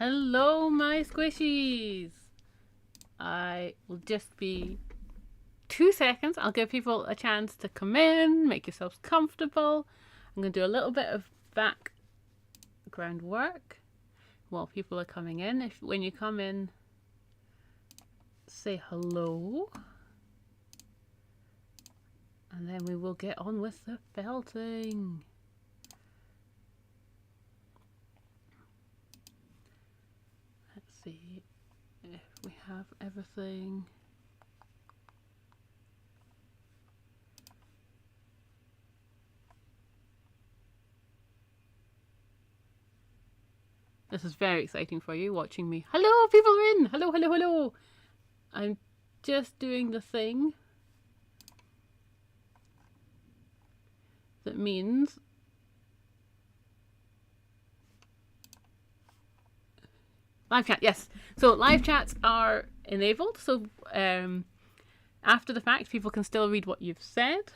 Hello, my squishies. I will just be 2 seconds. I'll give people a chance to come in, make yourselves comfortable. I'm going to do a little bit of background work while people are coming in. When you come in, say hello. And then we will get on with the felting. Let's see if we have everything. This is very exciting for you watching me. Hello, people are in. Hello, hello, hello. I'm just doing the thing that means live chat. Yes, so live chats are enabled, so after the fact people can still read what you've said,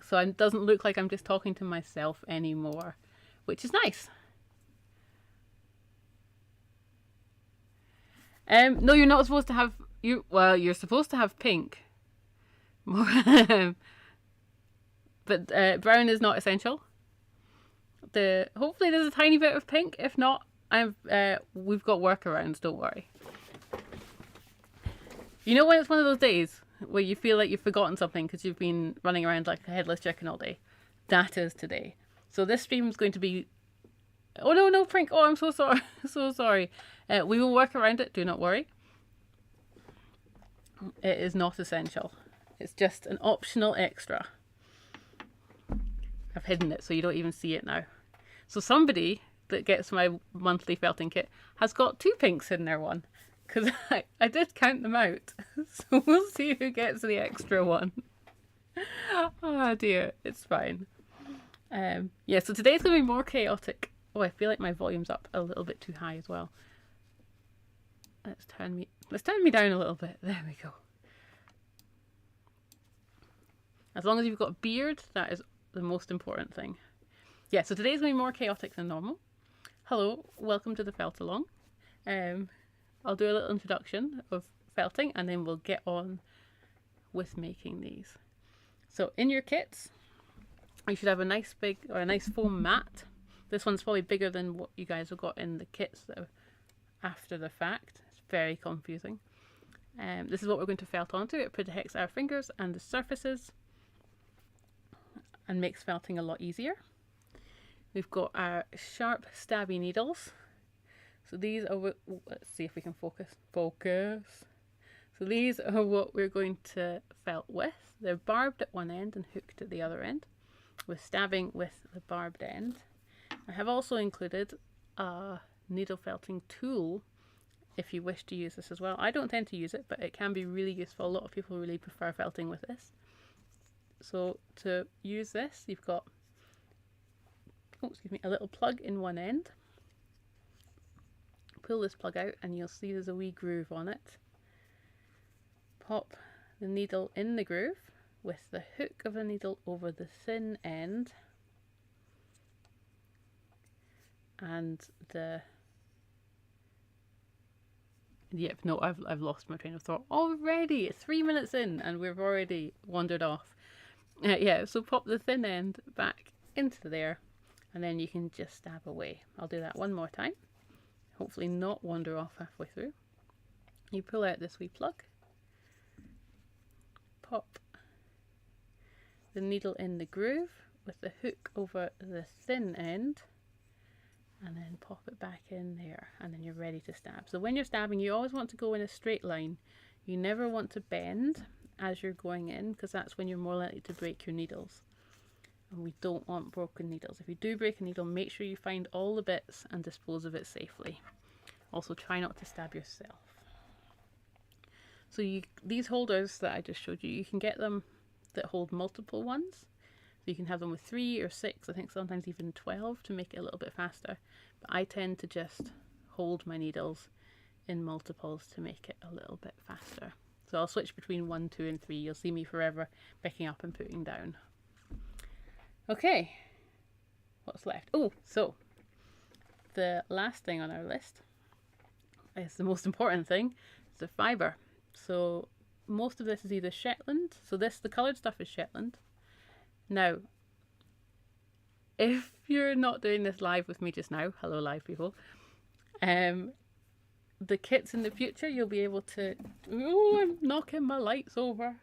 so it doesn't look like I'm just talking to myself anymore, which is nice. No, you're not supposed to have you're supposed to have pink. But brown is not essential. Hopefully there's a tiny bit of pink. If not, we've got workarounds, don't worry. You know when it's one of those days where you feel like you've forgotten something because you've been running around like a headless chicken all day? That is today. So this stream is going to be... Oh no, prank. Oh, I'm so sorry. So sorry. We will work around it, do not worry. It is not essential. It's just an optional extra. I've hidden it so you don't even see it now. So somebody that gets my monthly felting kit has got 2 pinks in their one. Because I did count them out. So we'll see who gets the extra one. Oh dear, it's fine. Yeah, so today's going to be more chaotic. Oh, I feel like my volume's up a little bit too high as well. Let's turn me down a little bit. There we go. As long as you've got a beard, that is the most important thing. Yeah, so today's going to be more chaotic than normal. Hello, welcome to the Felt Along. I'll do a little introduction of felting and then we'll get on with making these. So in your kits, you should have a nice foam mat. This one's probably bigger than what you guys have got in the kits that are after the fact. It's very confusing. This is what we're going to felt onto. It protects our fingers and the surfaces and makes felting a lot easier. We've got our sharp stabby needles. So these are what, let's see if we can focus. So these are what we're going to felt with. They're barbed at one end and hooked at the other end, with stabbing with the barbed end. I have also included a needle felting tool if you wish to use this as well. I don't tend to use it, but it can be really useful. A lot of people really prefer felting with this. So to use this, you've got a little plug in one end. Pull this plug out and you'll see there's a wee groove on it. Pop the needle in the groove with the hook of the needle over the thin end. And yep, no, I've lost my train of thought already. It's 3 minutes in and we've already wandered off. Yeah, so pop the thin end back into there and then you can just stab away. I'll do that one more time. Hopefully not wander off halfway through. You pull out this wee plug, pop the needle in the groove with the hook over the thin end, and then pop it back in there, and then you're ready to stab. So when you're stabbing, you always want to go in a straight line. You never want to bend as you're going in, because that's when you're more likely to break your needles. And we don't want broken needles. If you do break a needle, make sure you find all the bits and dispose of it safely. Also, try not to stab yourself. So these holders that I just showed you, you can get them that hold multiple ones. So you can have them with 3 or 6, I think sometimes even 12 to make it a little bit faster. But I tend to just hold my needles in multiples to make it a little bit faster. So I'll switch between 1, 2 and 3. You'll see me forever picking up and putting down. Okay, what's left? Oh, so the last thing on our list is the most important thing, is the fibre. So most of this is either Shetland. So this, the coloured stuff is Shetland. Now, if you're not doing this live with me just now, hello live people, the kits in the future, you'll be able to, oh, I'm knocking my lights over.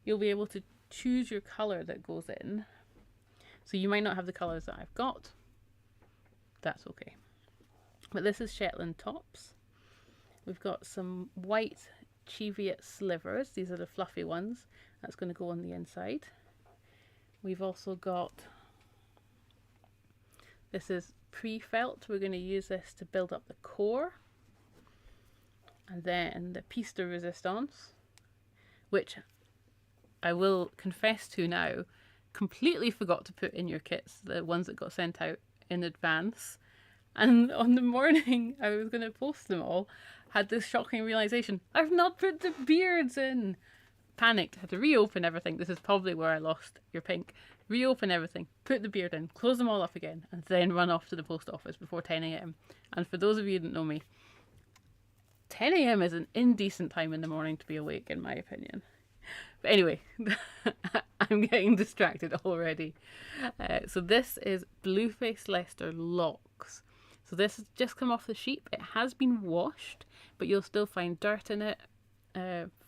You'll be able to choose your colour that goes in. So you might not have the colours that I've got. That's okay. But this is Shetland tops. We've got some white Cheviot slivers. These are the fluffy ones. That's going to go on the inside. We've also got, this is pre-felt. We're going to use this to build up the core. And then the piece de resistance, which I will confess to now, completely forgot to put in your kits, the ones that got sent out in advance. And on the morning I was going to post them all, had this shocking realization, I've not put the beards in. Panicked, had to reopen everything. This is probably where I lost your pink. Reopen everything, put the beard in, close them all up again, and then run off to the post office before 10 a.m. And for those of you who didn't know me, 10 a.m. is an indecent time in the morning to be awake, in my opinion. But anyway, I'm getting distracted already. So this is Blueface Leicester Locks. So this has just come off the sheep. It has been washed, but you'll still find dirt in it,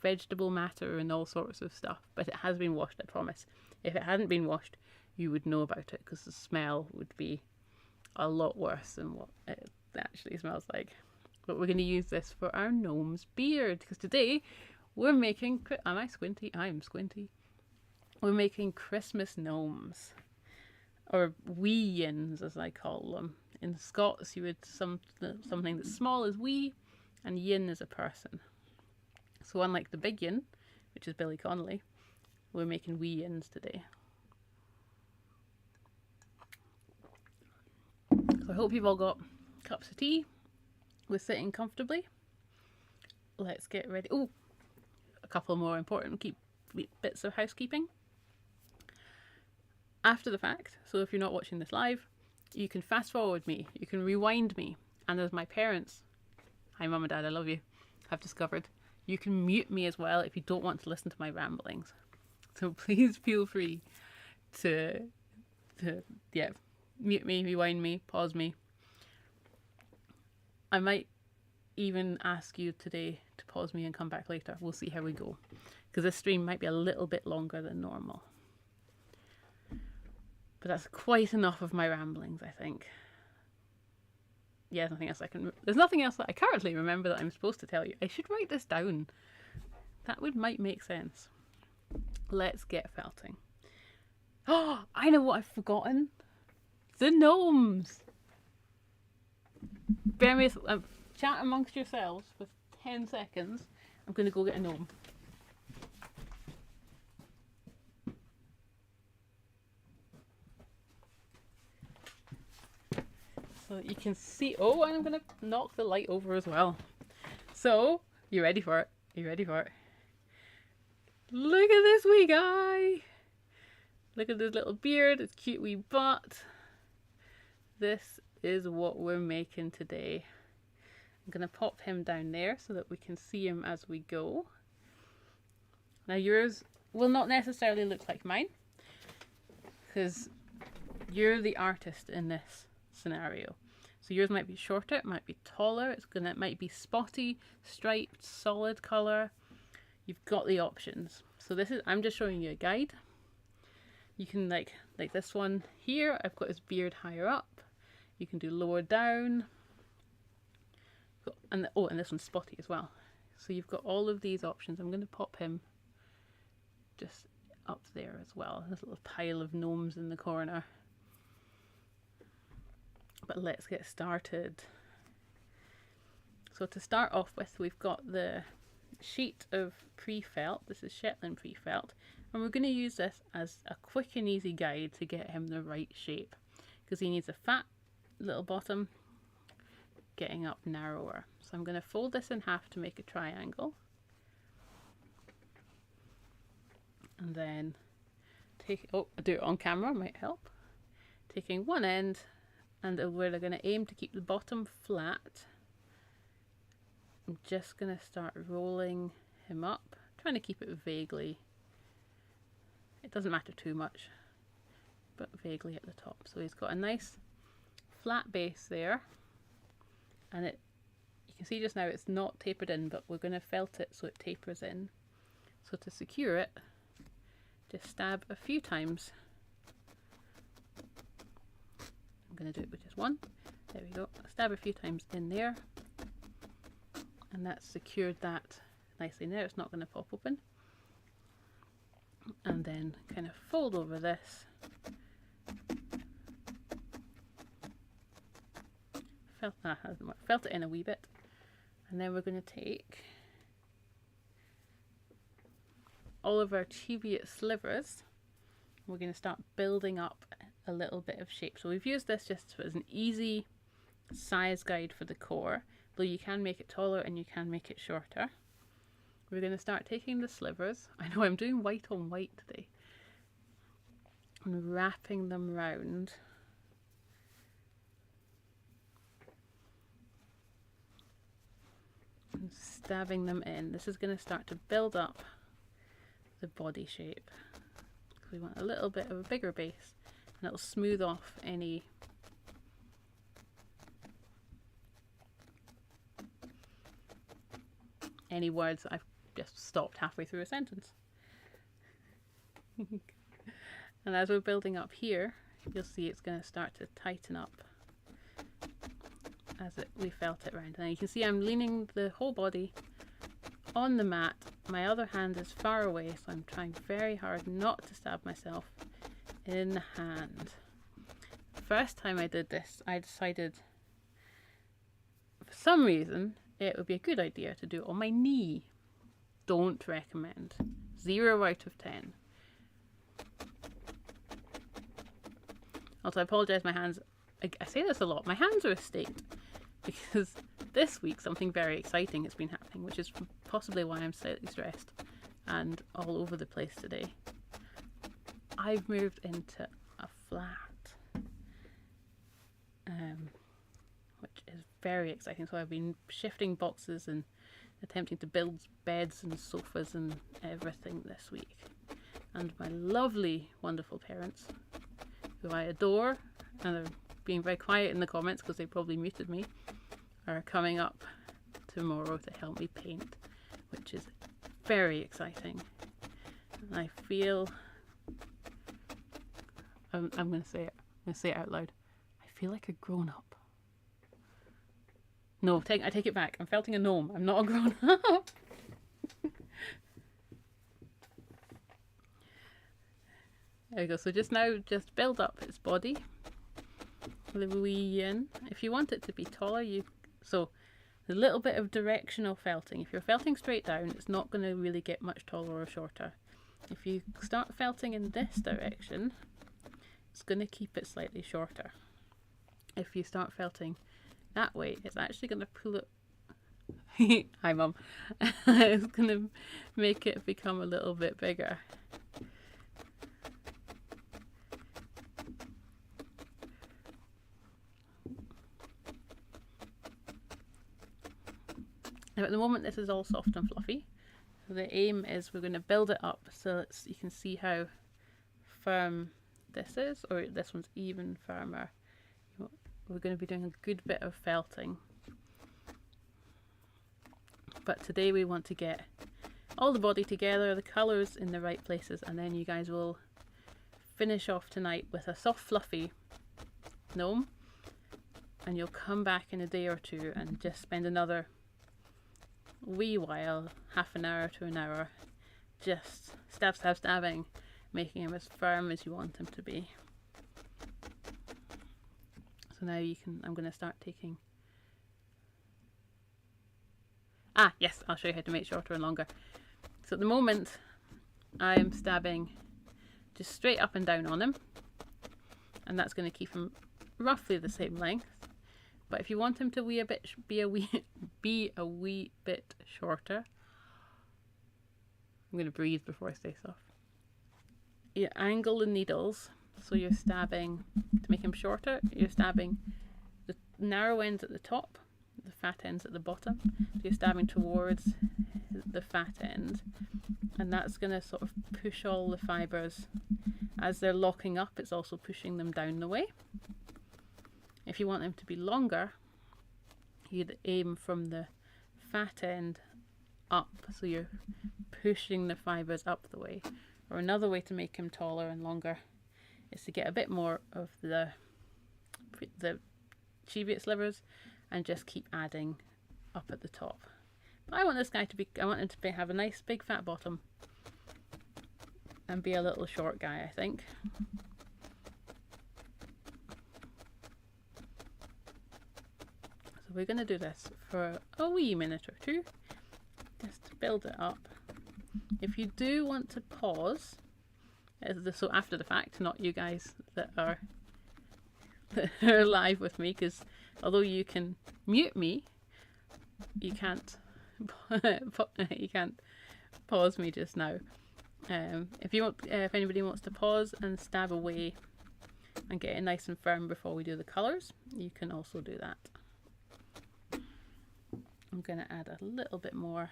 vegetable matter and all sorts of stuff. But it has been washed, I promise. If it hadn't been washed, you would know about it, because the smell would be a lot worse than what it actually smells like. But we're going to use this for our gnome's beard, because today we're making, am I squinty? I'm squinty. We're making Christmas gnomes, or wee yins as I call them. In Scots you would something that's small as wee, and yin is a person. So unlike the big yin, which is Billy Connolly, we're making wee yins today. So I hope you've all got cups of tea. We're sitting comfortably. Let's get ready. Oh, a couple more important bits of housekeeping. After the fact, so if you're not watching this live, you can fast forward me, you can rewind me, and as my parents, hi mum and dad, I love you, have discovered, you can mute me as well if you don't want to listen to my ramblings. So please feel free to mute me, rewind me, pause me. I might even ask you today to pause me and come back later. We'll see how we go, because this stream might be a little bit longer than normal. But that's quite enough of my ramblings, I think. Yeah, there's nothing else that I currently remember that I'm supposed to tell you. I should write this down. That might make sense. Let's get felting. Oh, I know what I've forgotten. The gnomes. Bear with, chat amongst yourselves for 10 seconds. I'm going to go get a gnome. So that you can see, oh, and I'm going to knock the light over as well. So, you ready for it? You ready for it? Look at this wee guy. Look at this little beard, his cute wee butt. This is what we're making today. I'm going to pop him down there so that we can see him as we go. Now yours will not necessarily look like mine, because you're the artist in this scenario. So yours might be shorter, it might be taller, it might be spotty, striped, solid colour. You've got the options. So I'm just showing you a guide. You can like this one here, I've got his beard higher up. You can do lower down. And this one's spotty as well. So you've got all of these options. I'm going to pop him just up there as well. This little pile of gnomes in the corner. But let's get started. So to start off with, we've got the sheet of pre-felt. This is Shetland pre-felt. And we're going to use this as a quick and easy guide to get him the right shape, because he needs a fat little bottom getting up narrower. So I'm going to fold this in half to make a triangle, and then do it on camera, might help. Taking one end, and we're going to aim to keep the bottom flat I'm just going to start rolling him up, trying to keep it vaguely. It doesn't matter too much, but vaguely at the top. So he's got a nice flat base there, and you can see just now it's not tapered in, but we're going to felt it so it tapers in. So to secure it, just stab a few times. I'm going to do it with just one. There we go. Stab a few times in there, and that's secured that nicely. Now it's not going to pop open. And then kind of fold over this. Felt it in a wee bit. And then we're going to take all of our cheviot slivers. We're going to start building up a little bit of shape. So we've used this just as an easy size guide for the core, though you can make it taller and you can make it shorter. We're going to start taking the slivers. I know I'm doing white on white today. And wrapping them round. And stabbing them in. This is going to start to build up the body shape. So we want a little bit of a bigger base, and it'll smooth off any words that I've just stopped halfway through a sentence. And as we're building up here, you'll see it's going to start to tighten up as we felt it round. Now you can see I'm leaning the whole body on the mat. My other hand is far away, so I'm trying very hard not to stab myself in the hand. First time I did this, I decided for some reason it would be a good idea to do it on my knee. Don't recommend. 0 out of 10. Also, I apologise, my hands, I say this a lot, my hands are a state, because this week something very exciting has been happening, which is possibly why I'm slightly stressed and all over the place today. I've moved into a flat, which is very exciting. So I've been shifting boxes and attempting to build beds and sofas and everything this week. And my lovely, wonderful parents, who I adore, and are being very quiet in the comments because they probably muted me, are coming up tomorrow to help me paint, which is very exciting. And I feel, I'm going to say it. I'm going to say it out loud. I feel like a grown-up. No, I take it back. I'm felting a gnome. I'm not a grown-up. There we go. So just now, just build up its body with a wee yin. If you want it to be taller, so a little bit of directional felting. If you're felting straight down, it's not going to really get much taller or shorter. If you start felting in this direction, it's going to keep it slightly shorter. If you start felting that way, it's actually going to pull it. Hi, Mum. It's going to make it become a little bit bigger. Now at the moment this is all soft and fluffy. So the aim is we're going to build it up so you can see how firm this is, or this one's even firmer. We're going to be doing a good bit of felting. But today we want to get all the body together, the colours in the right places, and then you guys will finish off tonight with a soft fluffy gnome, and you'll come back in a day or two and just spend another wee while, half an hour to an hour, just stabbing, making him as firm as you want him to be. So now I'm going to start taking, yes, I'll show you how to make shorter and longer. So at the moment I am stabbing just straight up and down on him, and that's going to keep him roughly the same length. But if you want him to be a wee bit shorter, I'm going to breathe before I say stuff. You angle the needles, so you're stabbing to make him shorter. You're stabbing the narrow ends at the top, the fat ends at the bottom. So you're stabbing towards the fat end, and that's going to sort of push all the fibres. As they're locking up, it's also pushing them down the way. If you want them to be longer, you'd aim from the fat end up, so you're pushing the fibres up the way. Or another way to make them taller and longer is to get a bit more of the cheviot slivers and just keep adding up at the top. But I want this guy to be, I want him to have a nice big fat bottom and be a little short guy, I think. So we're going to do this for a wee minute or two, just to build it up. If you do want to pause, so after the fact, not you guys that are live with me, because although you can mute me, you can't pause me just now. If anybody wants to pause and stab away and get it nice and firm before we do the colours, you can also do that. I'm going to add a little bit more.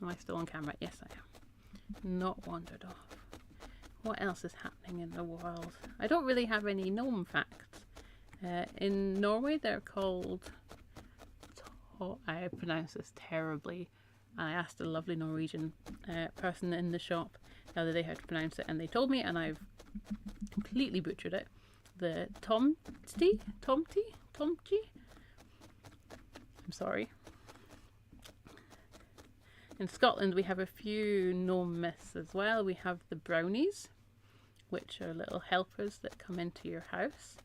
Am I still on camera? Yes, I am. Not wandered off. What else is happening in the world? I don't really have any gnome facts. In Norway, they're called... I pronounce this terribly. I asked a lovely Norwegian person in the shop the other day how to pronounce it, and they told me, and I've completely butchered it. The tomti? I'm sorry. In Scotland, we have a few gnome myths as well. We have the brownies, which are little helpers that come into your house,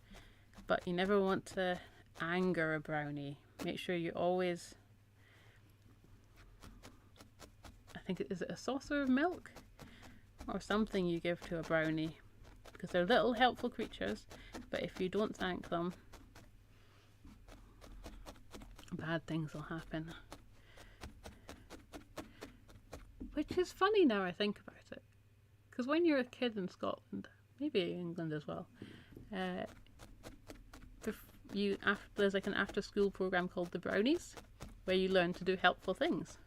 but you never want to anger a brownie. Make sure you always, I think, is it a saucer of milk or something you give to a brownie, because they're little helpful creatures, but if you don't thank them, bad things will happen. Which is funny now I think about it, because when you're a kid in Scotland, maybe England as well, there's like an after school program called the Brownies, where you learn to do helpful things.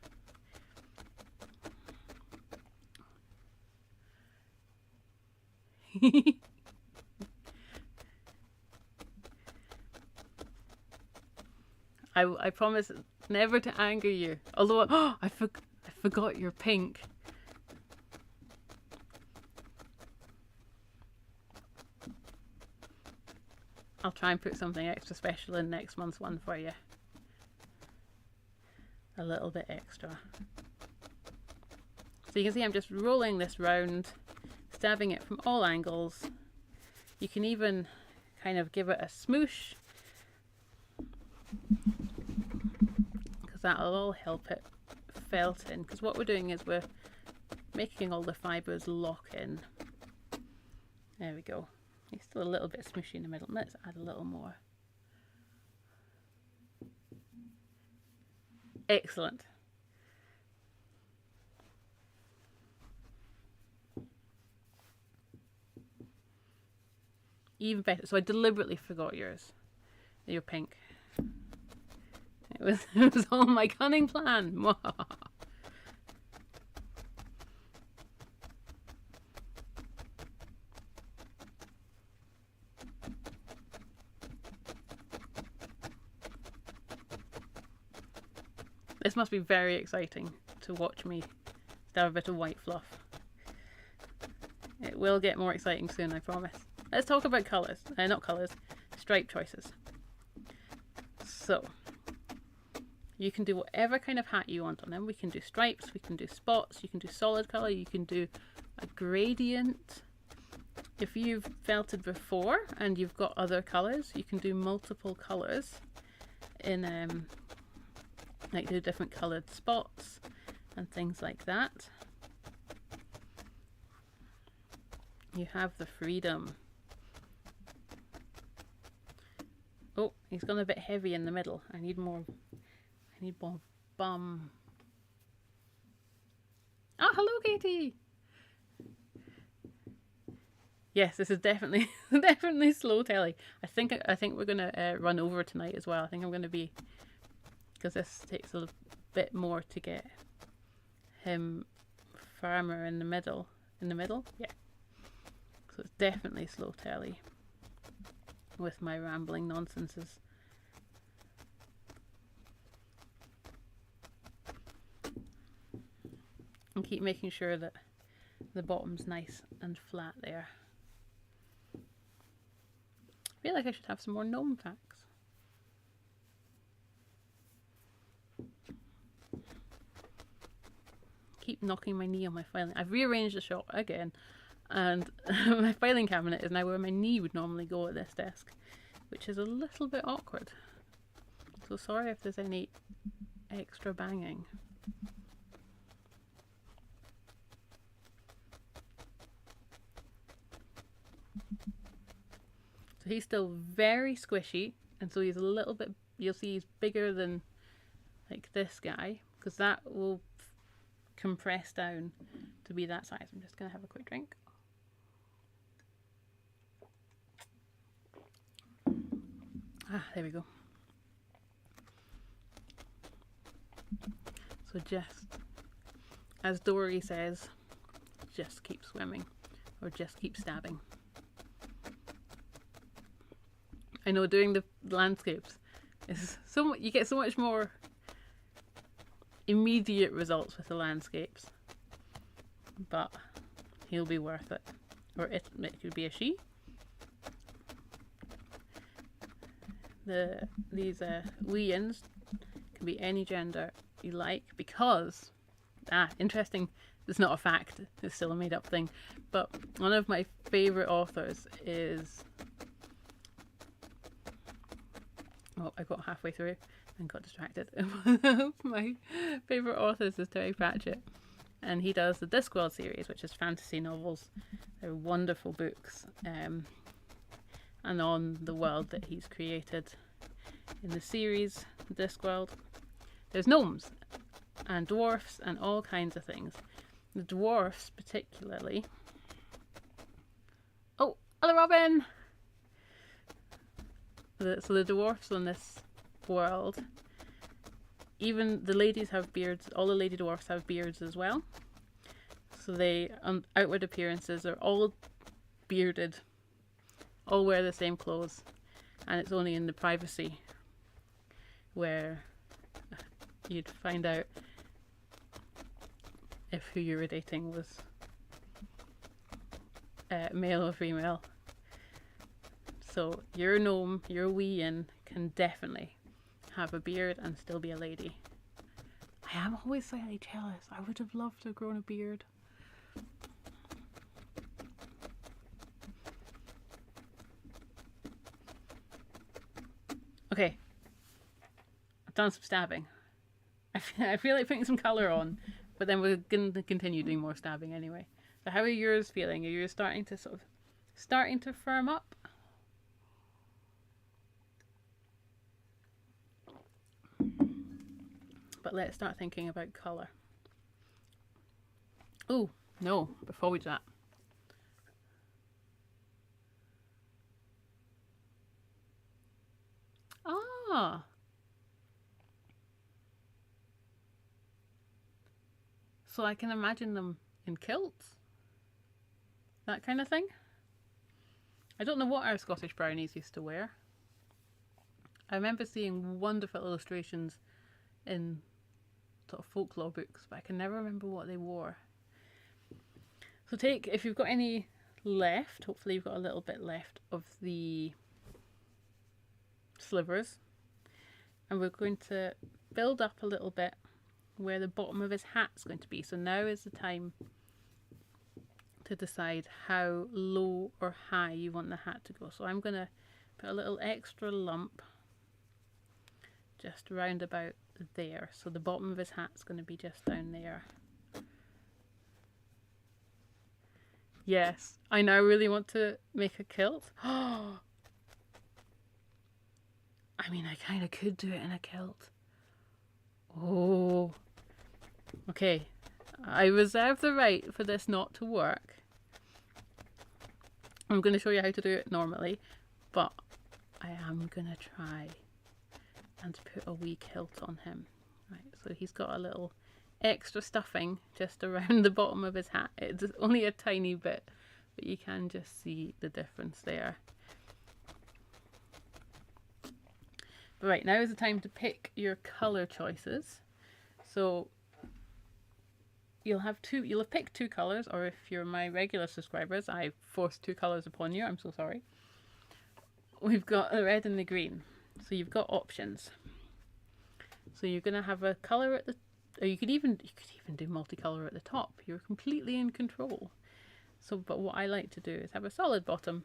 I promise never to anger you, although I forgot you're pink. I'll try and put something extra special in next month's one for you. A little bit extra. So you can see I'm just rolling this round, stabbing it from all angles. You can even kind of give it a smoosh, because that'll all help it felt in. Because what we're doing is we're making all the fibres lock in. There we go. It's still a little bit smushy in the middle. Let's add a little more. Excellent. Even better. So I deliberately forgot yours. You're pink. It was all my cunning plan. This must be very exciting to watch me stab a bit of white fluff. It will get more exciting soon, I promise. Let's talk about colours. Not colours, stripe choices. So, you can do whatever kind of hat you want on them. We can do stripes, we can do spots, you can do solid colour, you can do a gradient. If you've felted before and you've got other colours, you can do multiple colours in like do different coloured spots and things like that. You have the freedom. Oh, he's gone a bit heavy in the middle. I need more bum. Oh, hello, Katie. Yes, this is definitely definitely slow telly. I think we're gonna run over tonight as well. I think I'm gonna be, because this takes a bit more to get him firmer in the middle. In the middle, yeah. So it's definitely slow telly with my rambling nonsenses. And keep making sure that the bottom's nice and flat there. I feel like I should have some more gnome facts. Keep knocking my knee on my filing. I've rearranged the shot again, and my filing cabinet is now where my knee would normally go at this desk, which is a little bit awkward. So sorry if there's any extra banging. So he's still very squishy, and so he's a little bit, you'll see he's bigger than like this guy, because that will compress down to be that size. I'm just going to have a quick drink. There we go. So just, as Dory says, just keep swimming, or just keep stabbing. I know doing the landscapes is you get so much more immediate results with the landscapes, but he'll be worth it. Or it could be a she. These wee-ins can be any gender you like, because interesting, it's not a fact, it's still a made up thing, but one of my favourite authors is, I got halfway through and got distracted. My favourite authors is Terry Pratchett, and he does the Discworld series, which is fantasy novels. They're wonderful books, and on the world that he's created in the series Discworld, there's gnomes and dwarfs and all kinds of things. The dwarfs particularly. Oh, hello Robin! So the dwarfs on this world, even the ladies have beards. All the lady dwarfs have beards as well. So they, outward appearances are all bearded, all wear the same clothes, and it's only in the privacy where you'd find out if who you were dating was male or female. So your gnome, your wee-in, can definitely have a beard and still be a lady. I am always slightly jealous. I would have loved to have grown a beard. Okay, I've done some stabbing. I feel like putting some colour on, but then we're going to continue doing more stabbing anyway. So how are yours feeling? Are you starting to firm up? But let's start thinking about colour. Oh, no, before we do that. Ah. So I can imagine them in kilts. That kind of thing. I don't know what our Scottish brownies used to wear. I remember seeing wonderful illustrations in sort of folklore books, but I can never remember what they wore. So if you've got any left, hopefully you've got a little bit left of the slivers, and we're going to build up a little bit where the bottom of his hat's going to be. So now is the time to decide how low or high you want the hat to go. So I'm going to put a little extra lump just round about there. So the bottom of his hat's going to be just down there. Yes, I now really want to make a kilt. I mean, I kind of could do it in a kilt. Oh. Okay, I reserve the right for this not to work. I'm going to show you how to do it normally, but I am going to try and put a wee kilt on him. Right, so he's got a little extra stuffing just around the bottom of his hat. It's only a tiny bit, but you can just see the difference there. But right, now is the time to pick your colour choices. So you'll have picked two colours, or if you're my regular subscribers, I forced two colours upon you, I'm so sorry. We've got the red and the green. So you've got options. So you're going to have a colour at the, or you could even do multicolour at the top. You're completely in control. So, but what I like to do is have a solid bottom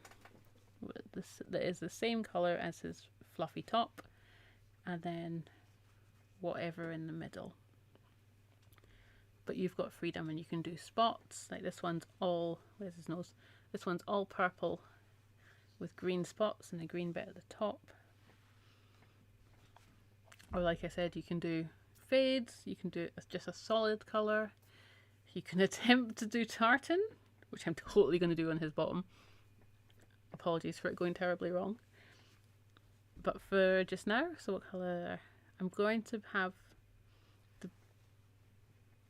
that is the same colour as his fluffy top, and then whatever in the middle. But you've got freedom, and you can do spots. Like this one's all, where's his nose? This one's all purple with green spots and a green bit at the top. Or like I said, you can do fades, you can do it as just a solid colour. You can attempt to do tartan, which I'm totally going to do on his bottom. Apologies for it going terribly wrong. But for just now, so what colour? I'm going to have the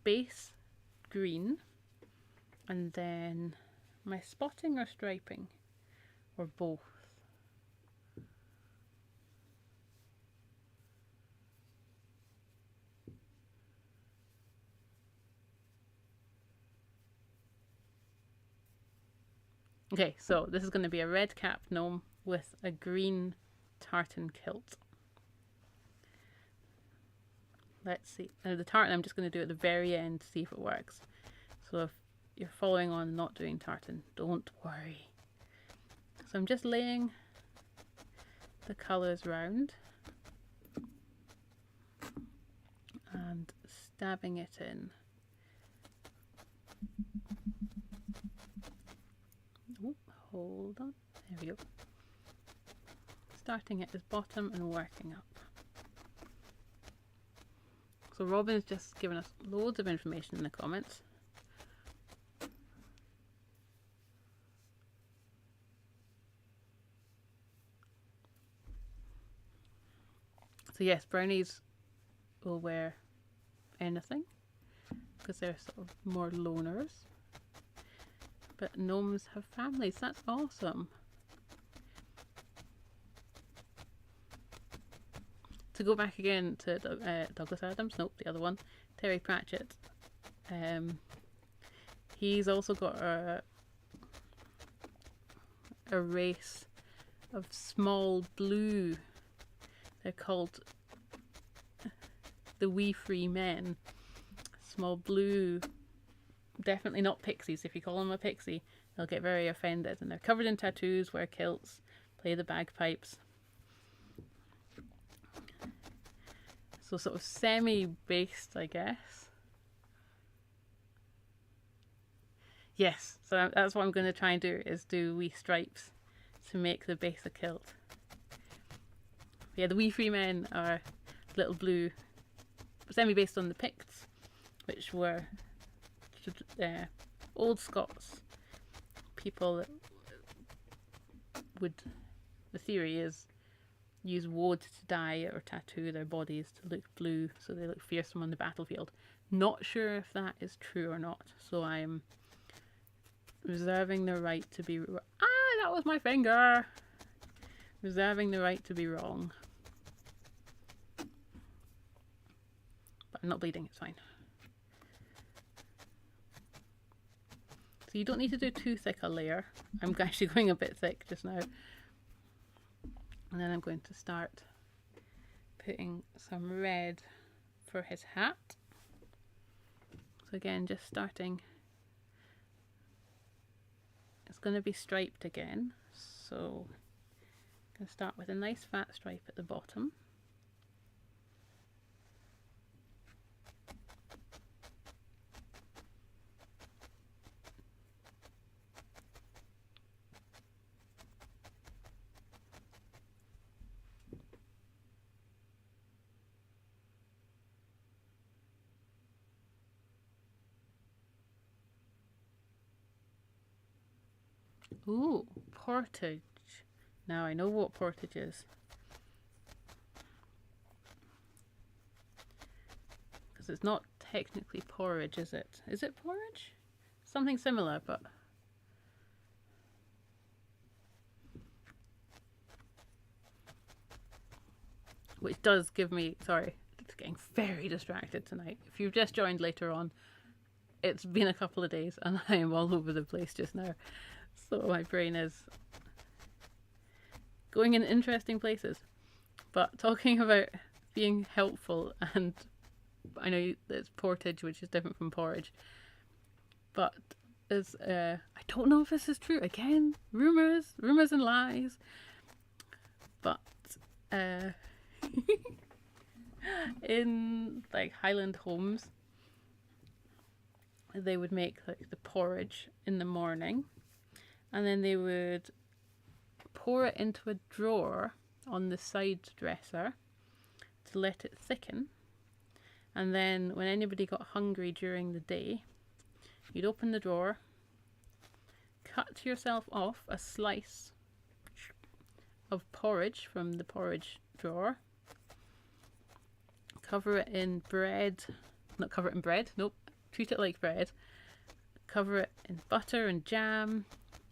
base green, and then my spotting or striping, or both. Okay, so this is going to be a red cap gnome with a green tartan kilt. Let's see. Now the tartan I'm just going to do at the very end to see if it works. So if you're following on and not doing tartan, don't worry. So I'm just laying the colours round and stabbing it in. Oh, hold on. There we go. Starting at his bottom and working up. So Robin's just given us loads of information in the comments. So yes, brownies will wear anything because they're sort of more loners. But gnomes have families. That's awesome. To go back again to Douglas Adams, nope, the other one, Terry Pratchett. He's also got a race of small blue. They're called the Wee Free Men. Small blue, definitely not pixies. If you call them a pixie, they'll get very offended. And they're covered in tattoos, wear kilts, play the bagpipes. So sort of semi-based, I guess. Yes, so that's what I'm going to try and do, is do wee stripes to make the base a kilt. Yeah, the Wee Free Men are little blue, semi-based on the Picts, which were old Scots people that would, the theory is, use woad to dye or tattoo their bodies to look blue so they look fearsome on the battlefield. Not sure if that is true or not, so I am reserving the right to be... that was my finger! Reserving the right to be wrong. But I'm not bleeding, it's fine. So you don't need to do too thick a layer. I'm actually going a bit thick just now. And then I'm going to start putting some red for his hat. So again, just starting. It's going to be striped again. So I'm going to start with a nice fat stripe at the bottom. Ooh, portage. Now I know what portage is. Because it's not technically porridge, is it? Is it porridge? Something similar, but... Which does give me... Sorry, it's getting very distracted tonight. If you've just joined later on, it's been a couple of days and I am all over the place just now. So my brain is going in interesting places. But talking about being helpful, and I know it's portage, which is different from porridge, but is I don't know if this is true. Again, rumors and lies. But in like Highland homes, they would make like the porridge in the morning, and then they would pour it into a drawer on the side dresser to let it thicken. And then when anybody got hungry during the day, you'd open the drawer, cut yourself off a slice of porridge from the porridge drawer, cover it in bread, not cover it in bread, nope, treat it like bread, cover it in butter and jam,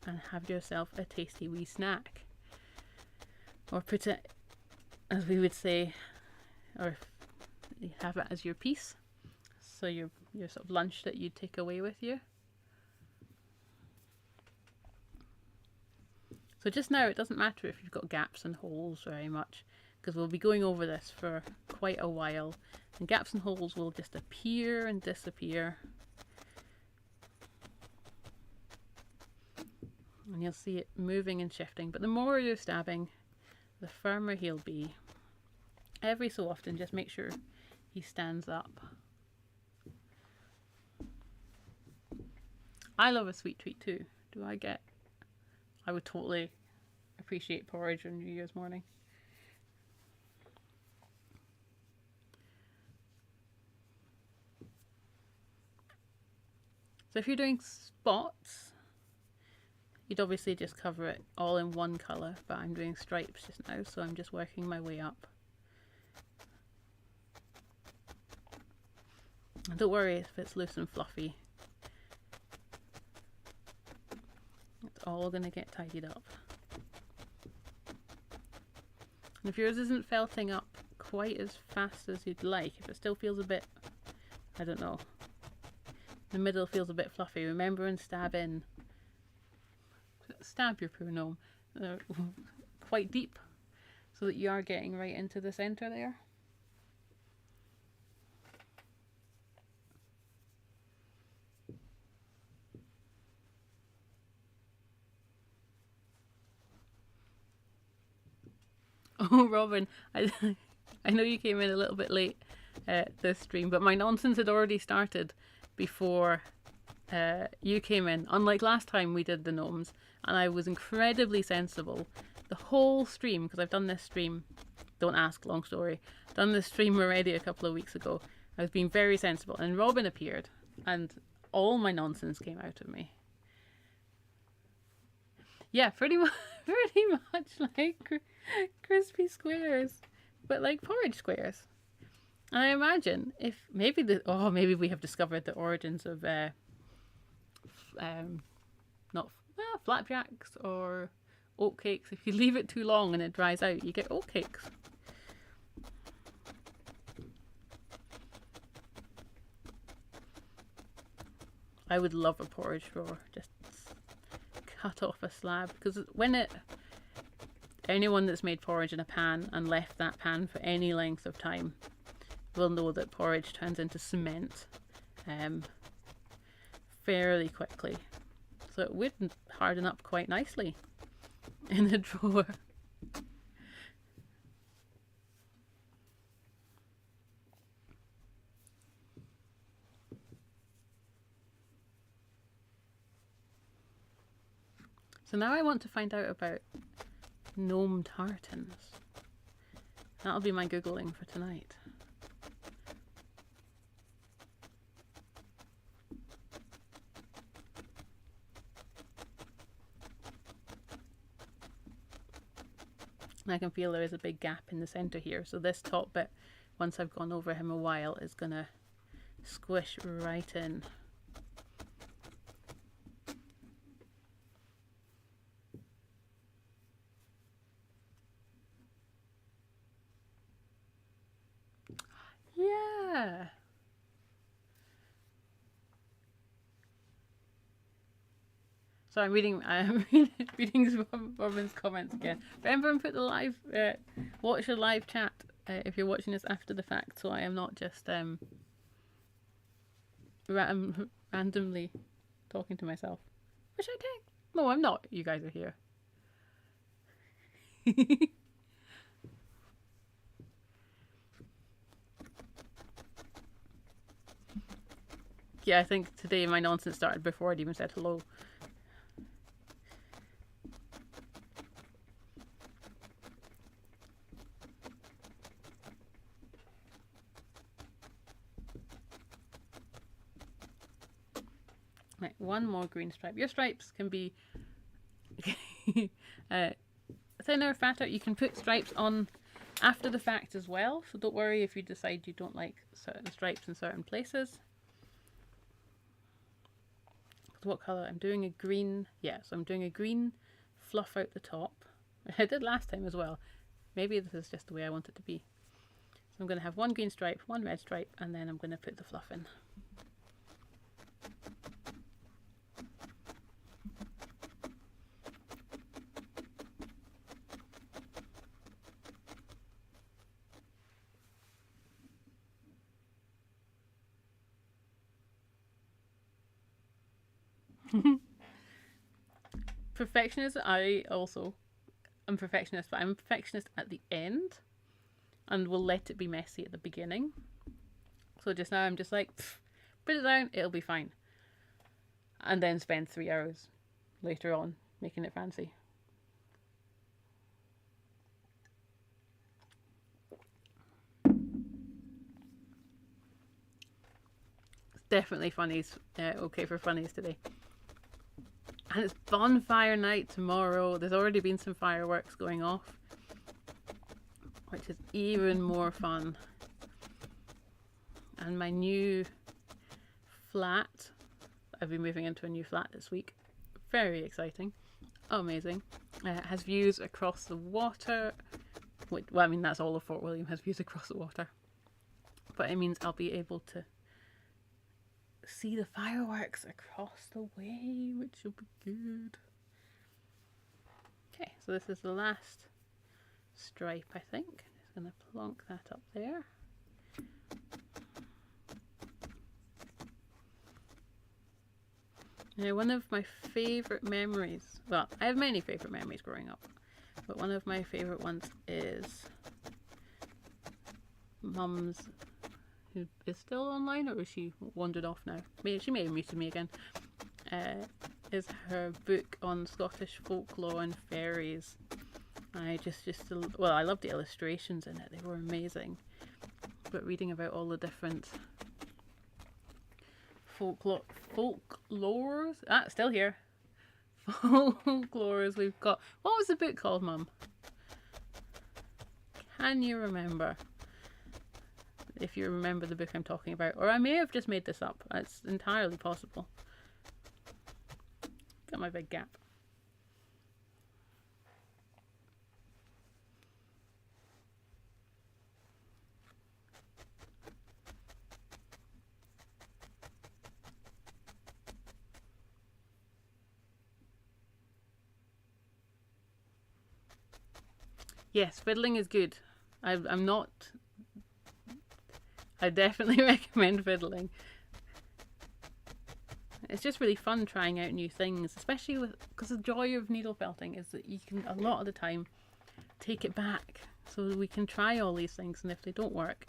and have yourself a tasty wee snack. Or put it, as we would say, or you have it as your piece, so your sort of lunch that you take away with you. So just now it doesn't matter if you've got gaps and holes very much, because we'll be going over this for quite a while, and gaps and holes will just appear and disappear, and you'll see it moving and shifting. But the more you're stabbing, the firmer he'll be. Every so often, just make sure he stands up. I love a sweet treat too. I would totally appreciate porridge on New Year's morning. So if you're doing spots, you'd obviously just cover it all in one colour, but I'm doing stripes just now, so I'm just working my way up. And don't worry if it's loose and fluffy. It's all going to get tidied up. And if yours isn't felting up quite as fast as you'd like, if it still feels a bit, I don't know, the middle feels a bit fluffy, remember and stab in. Stab your poor gnome quite deep, so that you are getting right into the centre there. Oh, Robin, I know you came in a little bit late this stream, but my nonsense had already started before you came in. Unlike last time we did the gnomes, and I was incredibly sensible the whole stream, because I've done this stream, don't ask, long story, done this stream already a couple of weeks ago. I was being very sensible, and Robin appeared, and all my nonsense came out of me. Yeah, pretty much like crispy squares, but like porridge squares. And I imagine if maybe we have discovered the origins of not flapjacks or oatcakes. If you leave it too long and it dries out, you get oatcakes. I would love a porridge drawer. Just cut off a slab, because anyone that's made porridge in a pan and left that pan for any length of time will know that porridge turns into cement fairly quickly. So it would harden up quite nicely in the drawer. So now I want to find out about gnome tartans. That'll be my Googling for tonight. And I can feel there is a big gap in the centre here. So this top bit, once I've gone over him a while, is going to squish right in. Yeah. So I'm reading Robin's comments again. Remember and put the live, watch the live chat if you're watching this after the fact, so I am not just randomly talking to myself. Which I think. No, I'm not. You guys are here. Yeah, I think today my nonsense started before I'd even said hello. Right, one more green stripe. Your stripes can be thinner, fatter. You can put stripes on after the fact as well, so don't worry if you decide you don't like certain stripes in certain places. What colour? I'm doing a green. Yeah, so I'm doing a green fluff out the top. I did last time as well. Maybe this is just the way I want it to be. So I'm going to have one green stripe, one red stripe, and then I'm going to put the fluff in. Perfectionist, I also am perfectionist, but I'm a perfectionist at the end and will let it be messy at the beginning. So just now I'm just like, put it down, it'll be fine. And then spend 3 hours later on making it fancy. It's definitely funnies, okay for funnies today. And it's bonfire night tomorrow. There's already been some fireworks going off, which is even more fun. And my new flat, I've been moving into a new flat this week. Very exciting. Amazing. Has views across the water. Well, I mean, that's all of Fort William has views across the water. But it means I'll be able to see the fireworks across the way, which will be good. Okay, so this is the last stripe, I think. Just going to plonk that up there. Now, one of my favourite memories, well, I have many favourite memories growing up, but one of my favourite ones is Mum's, who is still online, or is she wandered off now? She may have muted me again. Is her book on Scottish folklore and fairies. I well, I loved the illustrations in it. They were amazing. But reading about all the different folklores. Still here. Folklores we've got. What was the book called, Mum? Can you remember? If you remember the book I'm talking about. Or I may have just made this up. It's entirely possible. Got my big gap. Yes, fiddling is good. I'm not... I definitely recommend fiddling. It's just really fun trying out new things, especially because the joy of needle felting is that you can, a lot of the time, take it back. So we can try all these things, and if they don't work,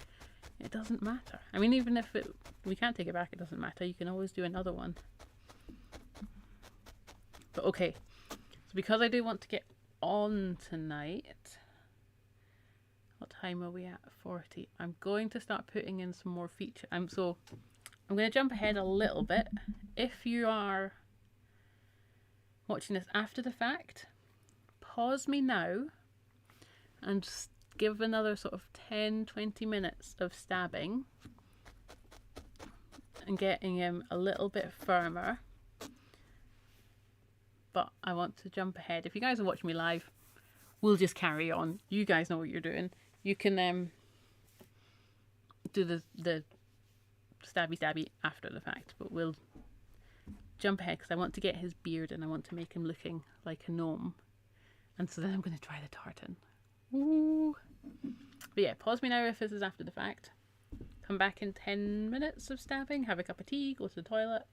it doesn't matter. I mean, even if we can't take it back, it doesn't matter. You can always do another one. But okay, so because I do want to get on tonight, what time are we at? 40. I'm going to start putting in some more feature. I'm going to jump ahead a little bit. If you are watching this after the fact, pause me now and just give another sort of 10-20 minutes of stabbing and getting him a little bit firmer. But I want to jump ahead. If you guys are watching me live, we'll just carry on. You guys know what you're doing. You can do the stabby after the fact, but we'll jump ahead because I want to get his beard and I want to make him looking like a gnome. And so then I'm going to try the tartan. Ooh. But yeah, pause me now if this is after the fact. Come back in 10 minutes of stabbing, have a cup of tea, go to the toilet,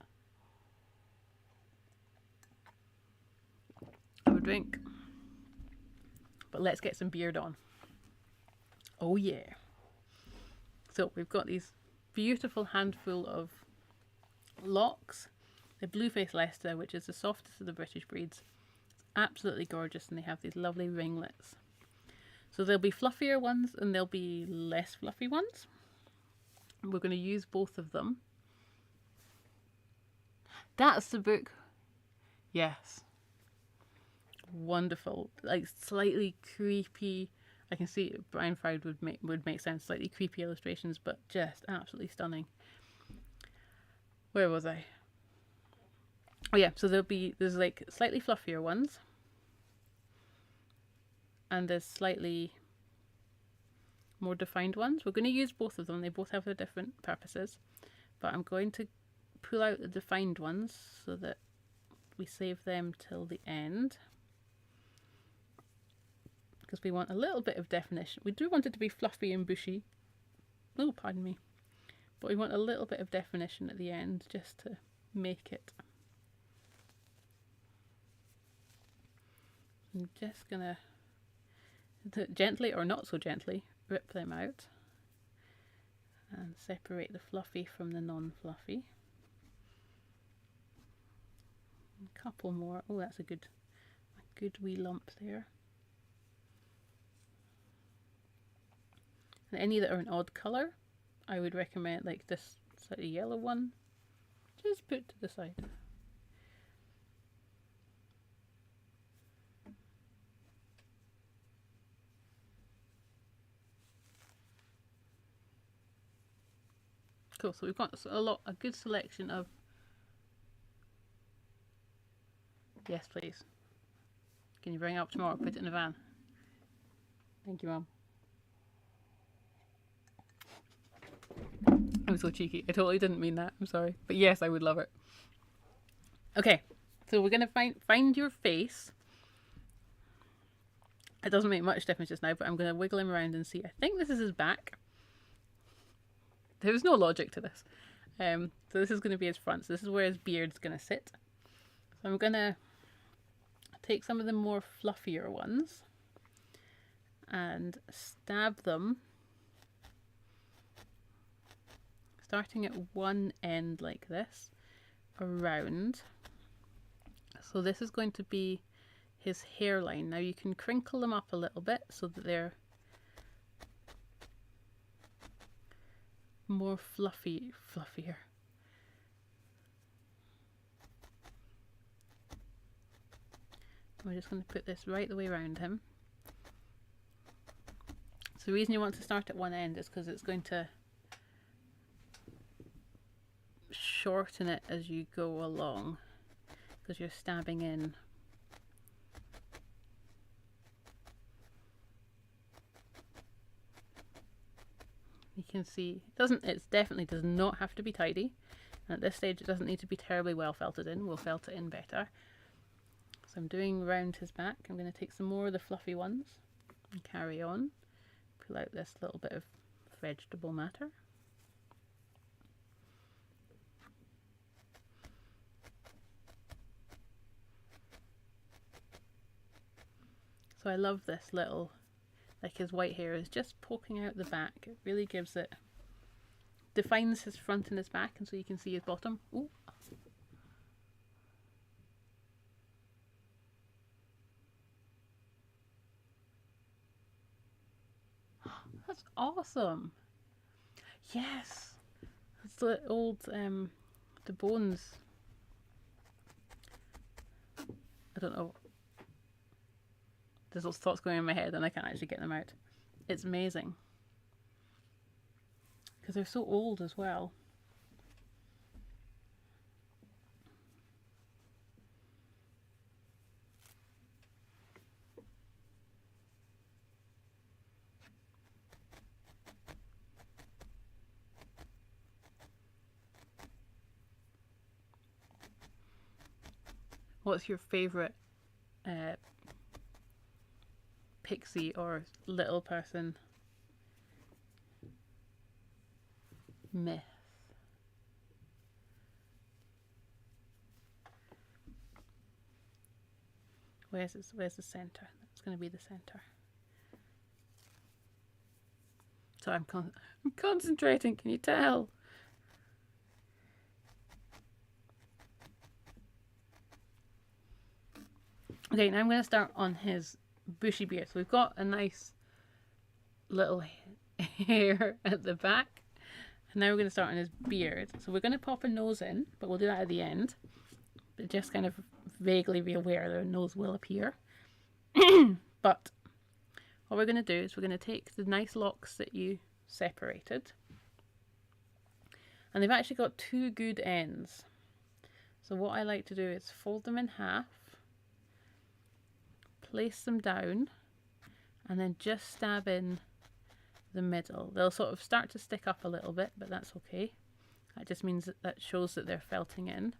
have a drink. But let's get some beard on. Oh yeah. So we've got these beautiful handful of locks. The Blueface Leicester, which is the softest of the British breeds. Absolutely gorgeous, and they have these lovely ringlets. So there'll be fluffier ones and there'll be less fluffy ones. We're going to use both of them. That's the book. Yes. Wonderful. Like slightly creepy. I can see Brian Froud would make sense. Slightly creepy illustrations, but just absolutely stunning. Where was I? Oh yeah, so there's like slightly fluffier ones. And there's slightly more defined ones. We're going to use both of them. They both have their different purposes. But I'm going to pull out the defined ones so that we save them till the end. Because we want a little bit of definition. We do want it to be fluffy and bushy. Oh, pardon me. But we want a little bit of definition at the end just to make it. I'm just going to gently or not so gently rip them out and separate the fluffy from the non-fluffy. A couple more. Oh, that's a good wee lump there. And any that are an odd colour, I would recommend, like this slightly yellow one, just put to the side. Cool, so we've got a good selection of. Yes, please. Can you bring it up tomorrow? Put it in the van. Thank you, Mum. I'm so cheeky. I totally didn't mean that. I'm sorry. But yes, I would love it. Okay, so we're going to find your face. It doesn't make much difference just now, but I'm going to wiggle him around and see. I think this is his back. There's no logic to this. So this is going to be his front. So this is where his beard's going to sit. So I'm going to take some of the more fluffier ones and stab them, starting at one end like this, around. So this is going to be his hairline. Now you can crinkle them up a little bit so that they're more fluffier. We're just going to put this right the way around him. So the reason you want to start at one end is because it's going to shorten it as you go along, because you're stabbing in. You can see it definitely does not have to be tidy. And at this stage it doesn't need to be terribly well felted in. We'll felt it in better. So I'm doing round his back. I'm going to take some more of the fluffy ones and carry on. Pull out this little bit of vegetable matter. So I love this little, like his white hair is just poking out the back. It really gives it, defines his front and his back, and so you can see his bottom. Ooh. That's awesome. Yes. It's the old, the bones. I don't know. there's those thoughts going in my head and I can't actually get them out. It's amazing. Because they're so old as well. What's your favourite pixie or little person myth? Where's the centre? That's going to be the centre. So I'm concentrating, can you tell? Okay, now I'm going to start on his bushy beard. So we've got a nice little hair at the back. And now we're going to start on his beard. So we're going to pop a nose in, but we'll do that at the end. But just kind of vaguely be aware the nose will appear. But what we're going to do is we're going to take the nice locks that you separated. And they've actually got two good ends. So what I like to do is fold them in half. Place them down and then just stab in the middle. They'll sort of start to stick up a little bit, but that's okay. That just means that shows that they're felting in.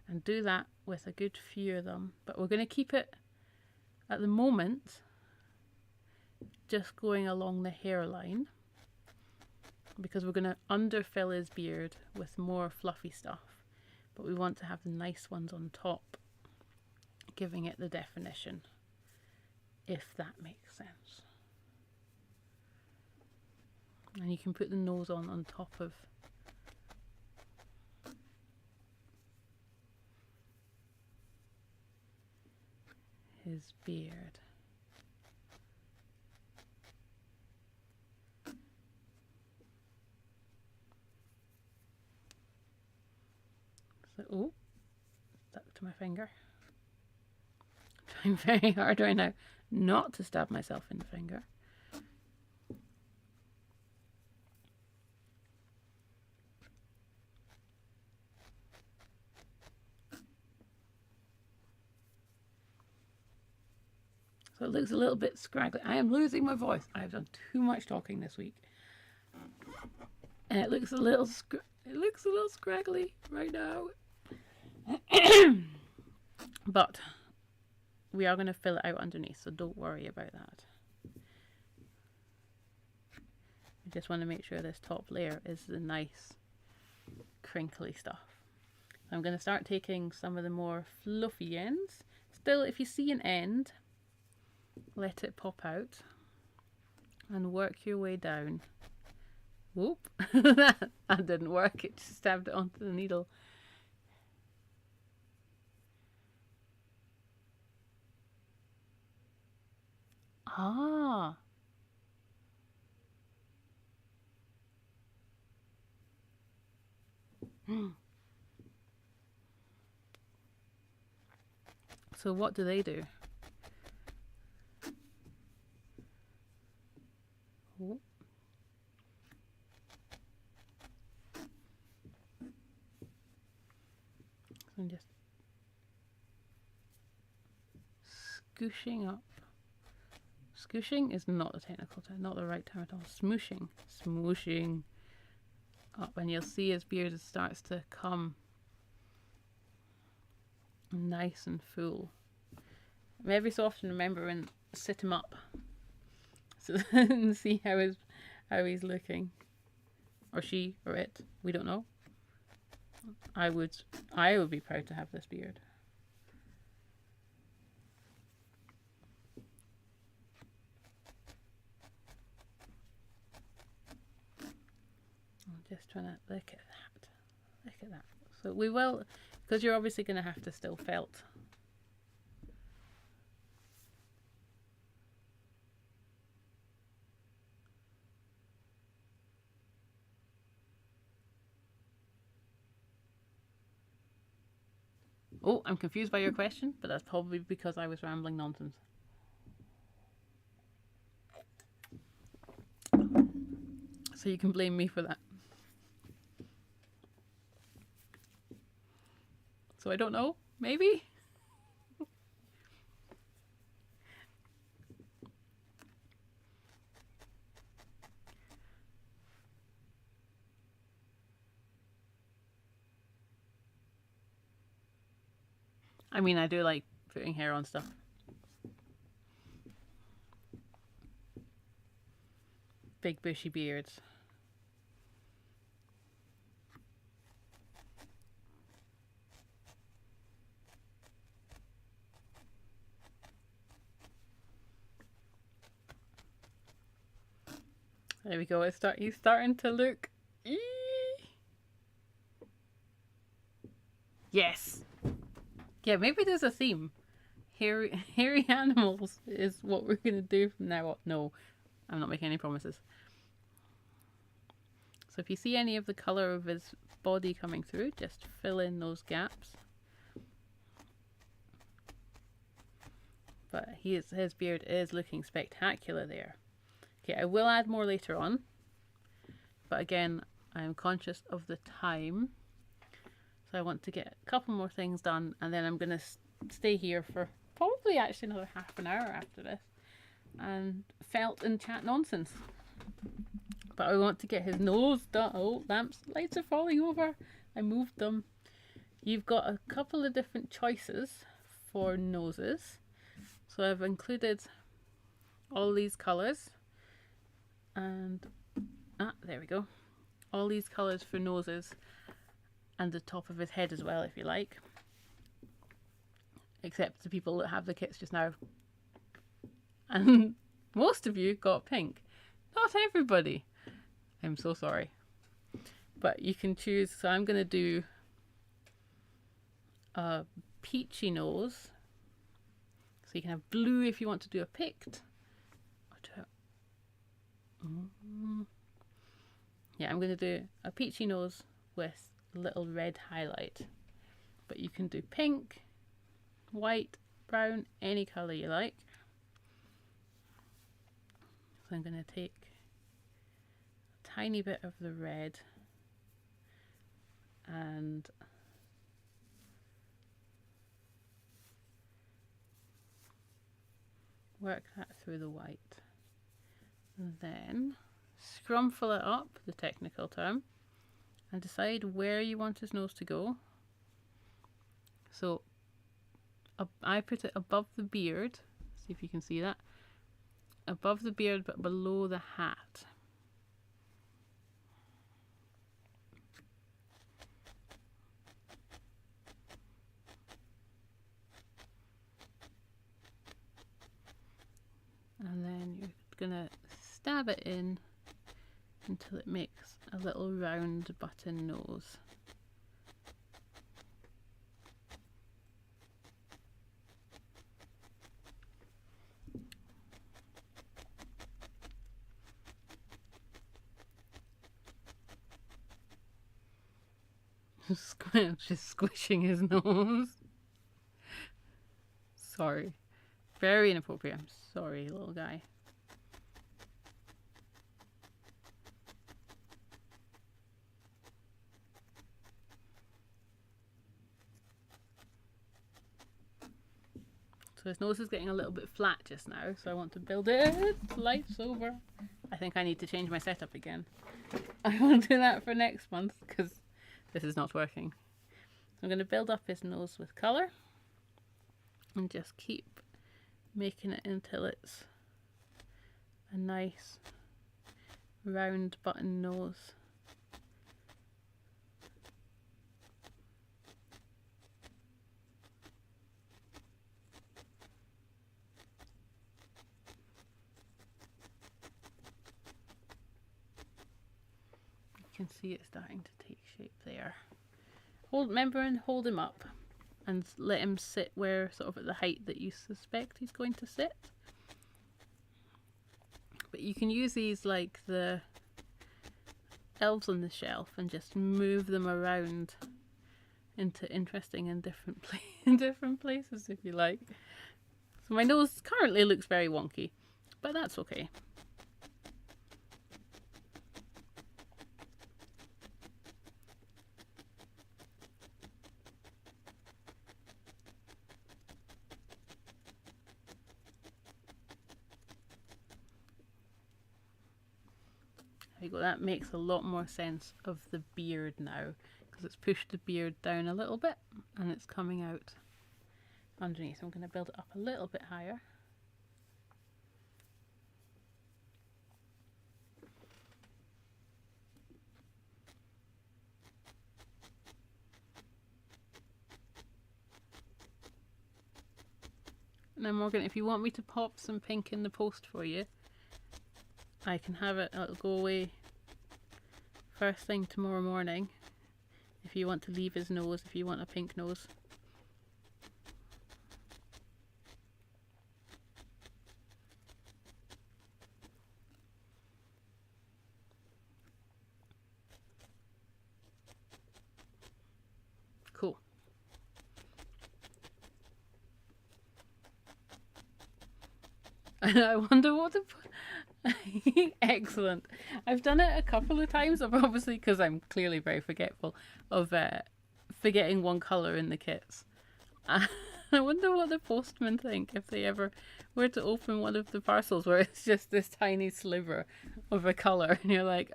And do that with a good few of them. But we're going to keep it, at the moment, just going along the hairline, because we're going to underfill his beard with more fluffy stuff. But we want to have the nice ones on top, giving it the definition, if that makes sense. And you can put the nose on top of his beard. So, oh, stuck to my finger. I'm trying very hard right now not to stab myself in the finger. So it looks a little bit scraggly. I am losing my voice. I've done too much talking this week, and it looks a little scraggly right now. But we are going to fill it out underneath, so don't worry about that. We just want to make sure this top layer is the nice crinkly stuff. I'm going to start taking some of the more fluffy ends. Still, if you see an end, let it pop out and work your way down. Whoop, that didn't work, it just stabbed it onto the needle. Ah. So what do they do? Oh. I'm just scooshing up. Scooshing is not the technical term, not the right term at all. Smooshing. Smooshing up, and you'll see his beard starts to come nice and full. And every so often remember and sit him up so and see how he's looking, or she or it. We don't know. I would be proud to have this beard. I'm just trying to look at that. Look at that. So we will, because you're obviously going to have to still felt. Oh, I'm confused by your question, but that's probably because I was rambling nonsense. So you can blame me for that. So I don't know, maybe? I mean, I do like putting hair on stuff. Big bushy beards. There we go. He's starting to look. Eee! Yes. Yeah, maybe there's a theme. Hairy animals is what we're gonna do from now on. No, I'm not making any promises. So if you see any of the colour of his body coming through, just fill in those gaps. But his beard is looking spectacular there. Okay, I will add more later on. But again, I'm conscious of the time. So I want to get a couple more things done, and then I'm going to stay here for probably actually another half an hour after this and felt and chat nonsense. But I want to get his nose done. Oh, lights are falling over. I moved them. You've got a couple of different choices for noses. So I've included all these colours. And, there we go. All these colours for noses. And the top of his head as well, if you like. Except the people that have the kits just now. And most of you got pink. Not everybody. I'm so sorry. But you can choose. So I'm going to do a peachy nose. So you can have blue if you want to do a picked. Yeah, I'm going to do a peachy nose with a little red highlight. But you can do pink, white, brown, any colour you like. So I'm going to take a tiny bit of the red and work that through the white. And then scrumple it up, the technical term, and decide where you want his nose to go. So I put it above the beard, see if you can see that, above the beard but below the hat. And then you're gonna stab it in until it makes a little round button nose. Just squishing his nose. Sorry. Very inappropriate. I'm sorry, little guy. So his nose is getting a little bit flat just now, so I want to build it. Lights over. I think I need to change my setup again. I will do that for next month because this is not working. I'm going to build up his nose with colour and just keep making it until it's a nice round button nose. You can see it starting to take shape there. Remember and hold him up and let him sit where sort of at the height that you suspect he's going to sit. But you can use these like the elves on the shelf and just move them around into interesting and different places if you like. So my nose currently looks very wonky, but that's okay. There you go, that makes a lot more sense of the beard now, because it's pushed the beard down a little bit and it's coming out underneath. I'm going to build it up a little bit higher. Now Morgan, if you want me to pop some pink in the post for you, I can have it. It'll go away first thing tomorrow morning. If you want to leave his nose, if you want a pink nose. Cool. And I wonder what to put. Excellent. I've done it a couple of times, obviously, because I'm clearly very forgetful of forgetting one colour in the kits. I wonder what the postmen think if they ever were to open one of the parcels where it's just this tiny sliver of a colour, and you're like,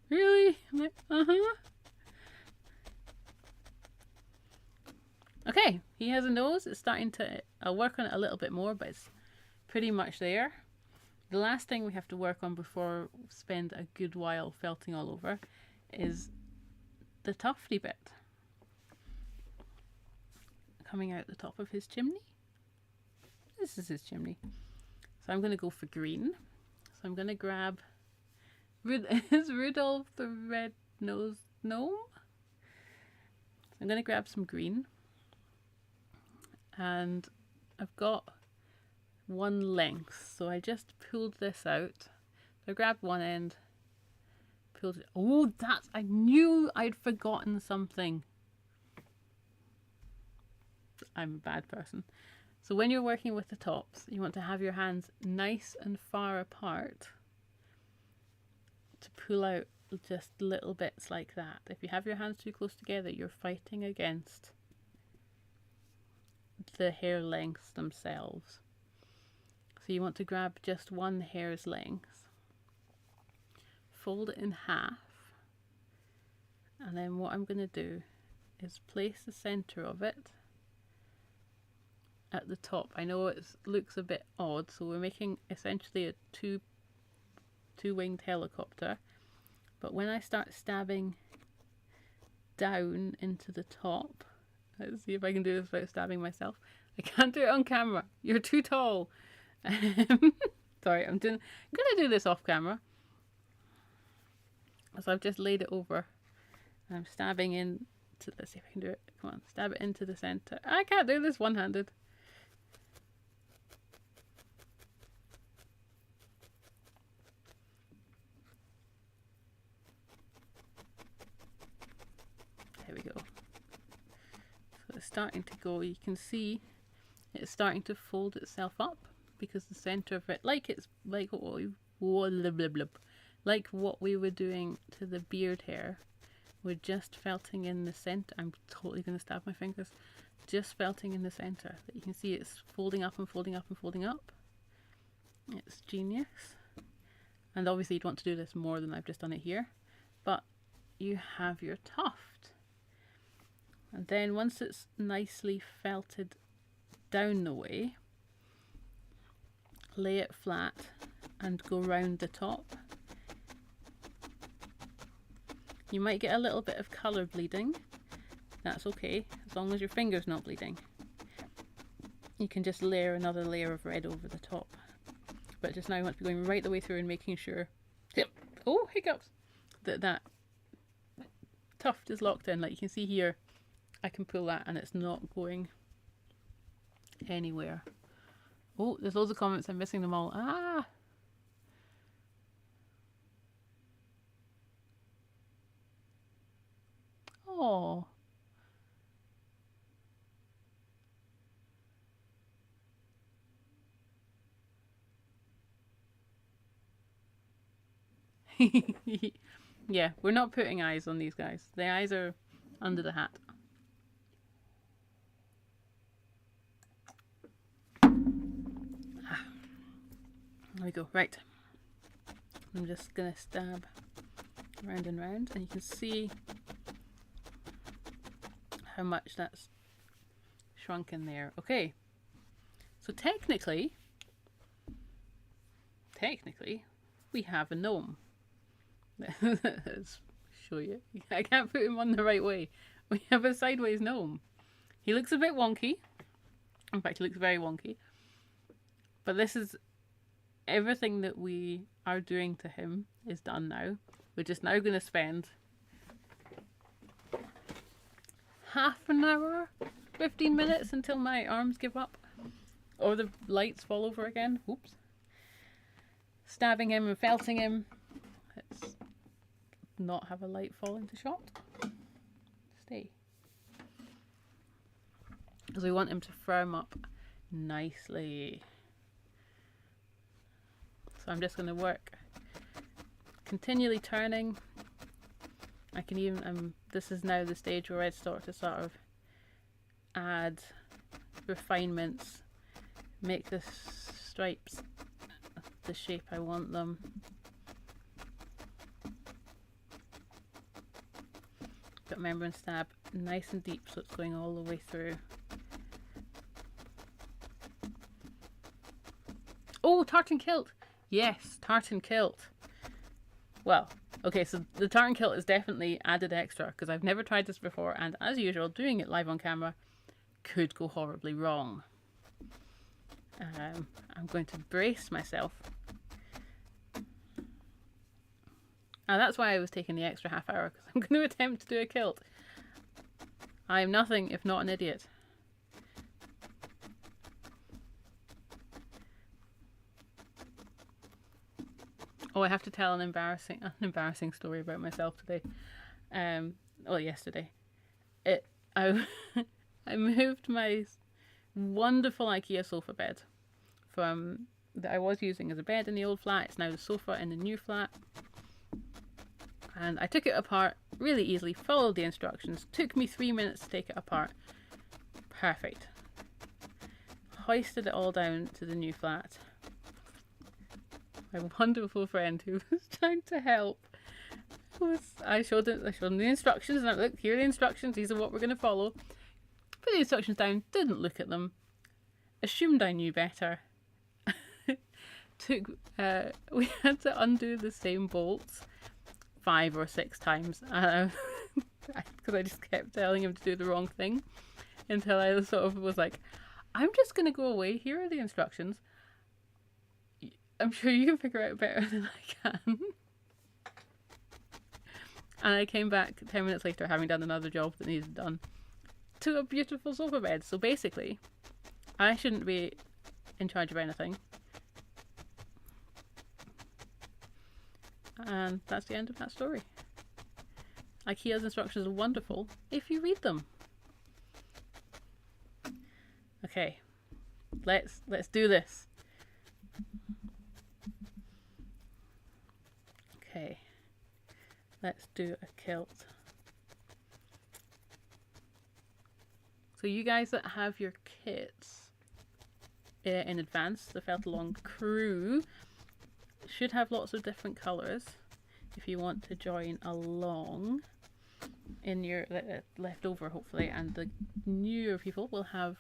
really? I'm like, uh-huh. Okay, he has a nose. It's starting to, I'll work on it a little bit more, but it's pretty much there. The last thing we have to work on before we spend a good while felting all over is the tufty bit coming out the top of his chimney. This is his chimney. So I'm going to go for green. So I'm going to grab, is Rudolph the red-nosed gnome? I'm going to grab some green. And I've got one length, so I just pulled this out. So I grabbed one end, pulled it. Oh, I knew I'd forgotten something. I'm a bad person. So when you're working with the tops, you want to have your hands nice and far apart to pull out just little bits like that. If you have your hands too close together, you're fighting against the hair lengths themselves. So you want to grab just one hair's length, fold it in half, and then what I'm going to do is place the center of it at the top. I know it looks a bit odd, so we're making essentially a two-winged helicopter, but when I start stabbing down into the top, let's see if I can do this without stabbing myself. I can't do it on camera. You're too tall. Sorry, I'm gonna do this off camera. So I've just laid it over. I'm stabbing in to, let's see if I can do it. Come on, stab it into the center. I can't do this one-handed. There we go. So it's starting to go. You can see it's starting to fold itself up because the center of it, like what we were doing to the beard hair, we're just felting in the center. I'm totally going to stab my fingers. Just felting in the center. You can see it's folding up and folding up and folding up. It's genius. And obviously you'd want to do this more than I've just done it here. But you have your tuft. And then once it's nicely felted down the way, lay it flat and go round the top. You might get a little bit of colour bleeding. That's okay, as long as your finger's not bleeding. You can just layer another layer of red over the top. But just now you want to be going right the way through and making sure, oh, hiccups, that tuft is locked in. Like you can see here, I can pull that and it's not going anywhere. Oh, there's loads of comments, I'm missing them all. Ah! Oh. Yeah, we're not putting eyes on these guys. The eyes are under the hat. There we go. Right. I'm just going to stab round and round, and you can see how much that's shrunk in there. Okay, so technically we have a gnome. Let's show you. I can't put him on the right way. We have a sideways gnome. He looks a bit wonky. In fact, he looks very wonky. But this is everything that we are doing to him is done now. We're just now going to spend half an hour, 15 minutes until my arms give up or the lights fall over again. Oops. Stabbing him and felting him. Let's not have a light fall into shot. Stay. Because we want him to firm up nicely. So I'm just going to work continually turning. I can even, this is now the stage where I'd start to sort of add refinements, make the stripes the shape I want them. But remember, and stab nice and deep so it's going all the way through. Oh, tartan kilt! Yes, tartan kilt. Well, okay, so the tartan kilt is definitely added extra because I've never tried this before, and as usual, doing it live on camera could go horribly wrong. I'm going to brace myself. And that's why I was taking the extra half hour, because I'm going to attempt to do a kilt. I am nothing if not an idiot. Oh, I have to tell an embarrassing story about myself today. Well, yesterday. I moved my wonderful IKEA sofa bed from that I was using as a bed in the old flat. It's now the sofa in the new flat. And I took it apart really easily, followed the instructions. Took me 3 minutes to take it apart. Perfect. Hoisted it all down to the new flat. My wonderful friend who was trying to help. I showed him the instructions, and I look, here are the instructions, these are what we're going to follow. Put the instructions down, didn't look at them. Assumed I knew better. We had to undo the same bolts 5 or 6 times because I just kept telling him to do the wrong thing until I sort of was like, I'm just going to go away, here are the instructions. I'm sure you can figure it out better than I can. And I came back 10 minutes later having done another job that needed done to a beautiful sofa bed. So basically, I shouldn't be in charge of anything. And that's the end of that story. IKEA's instructions are wonderful if you read them. Okay, let's do this. Okay, let's do a kilt. So you guys that have your kits in advance, the Felt Along crew should have lots of different colours if you want to join along in your leftover, hopefully, and the newer people will have,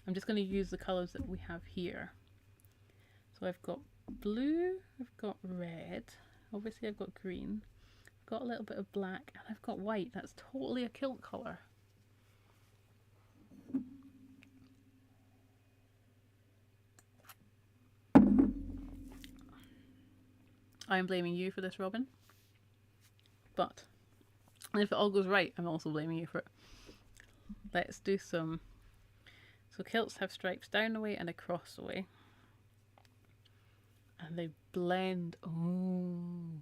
I'm just going to use the colours that we have here. So I've got blue, I've got red, obviously I've got green, I've got a little bit of black, and I've got white. That's totally a kilt colour. I'm blaming you for this, Robin. But if it all goes right, I'm also blaming you for it. Let's do some. So kilts have stripes down the way and across the way. And they blend. Oh.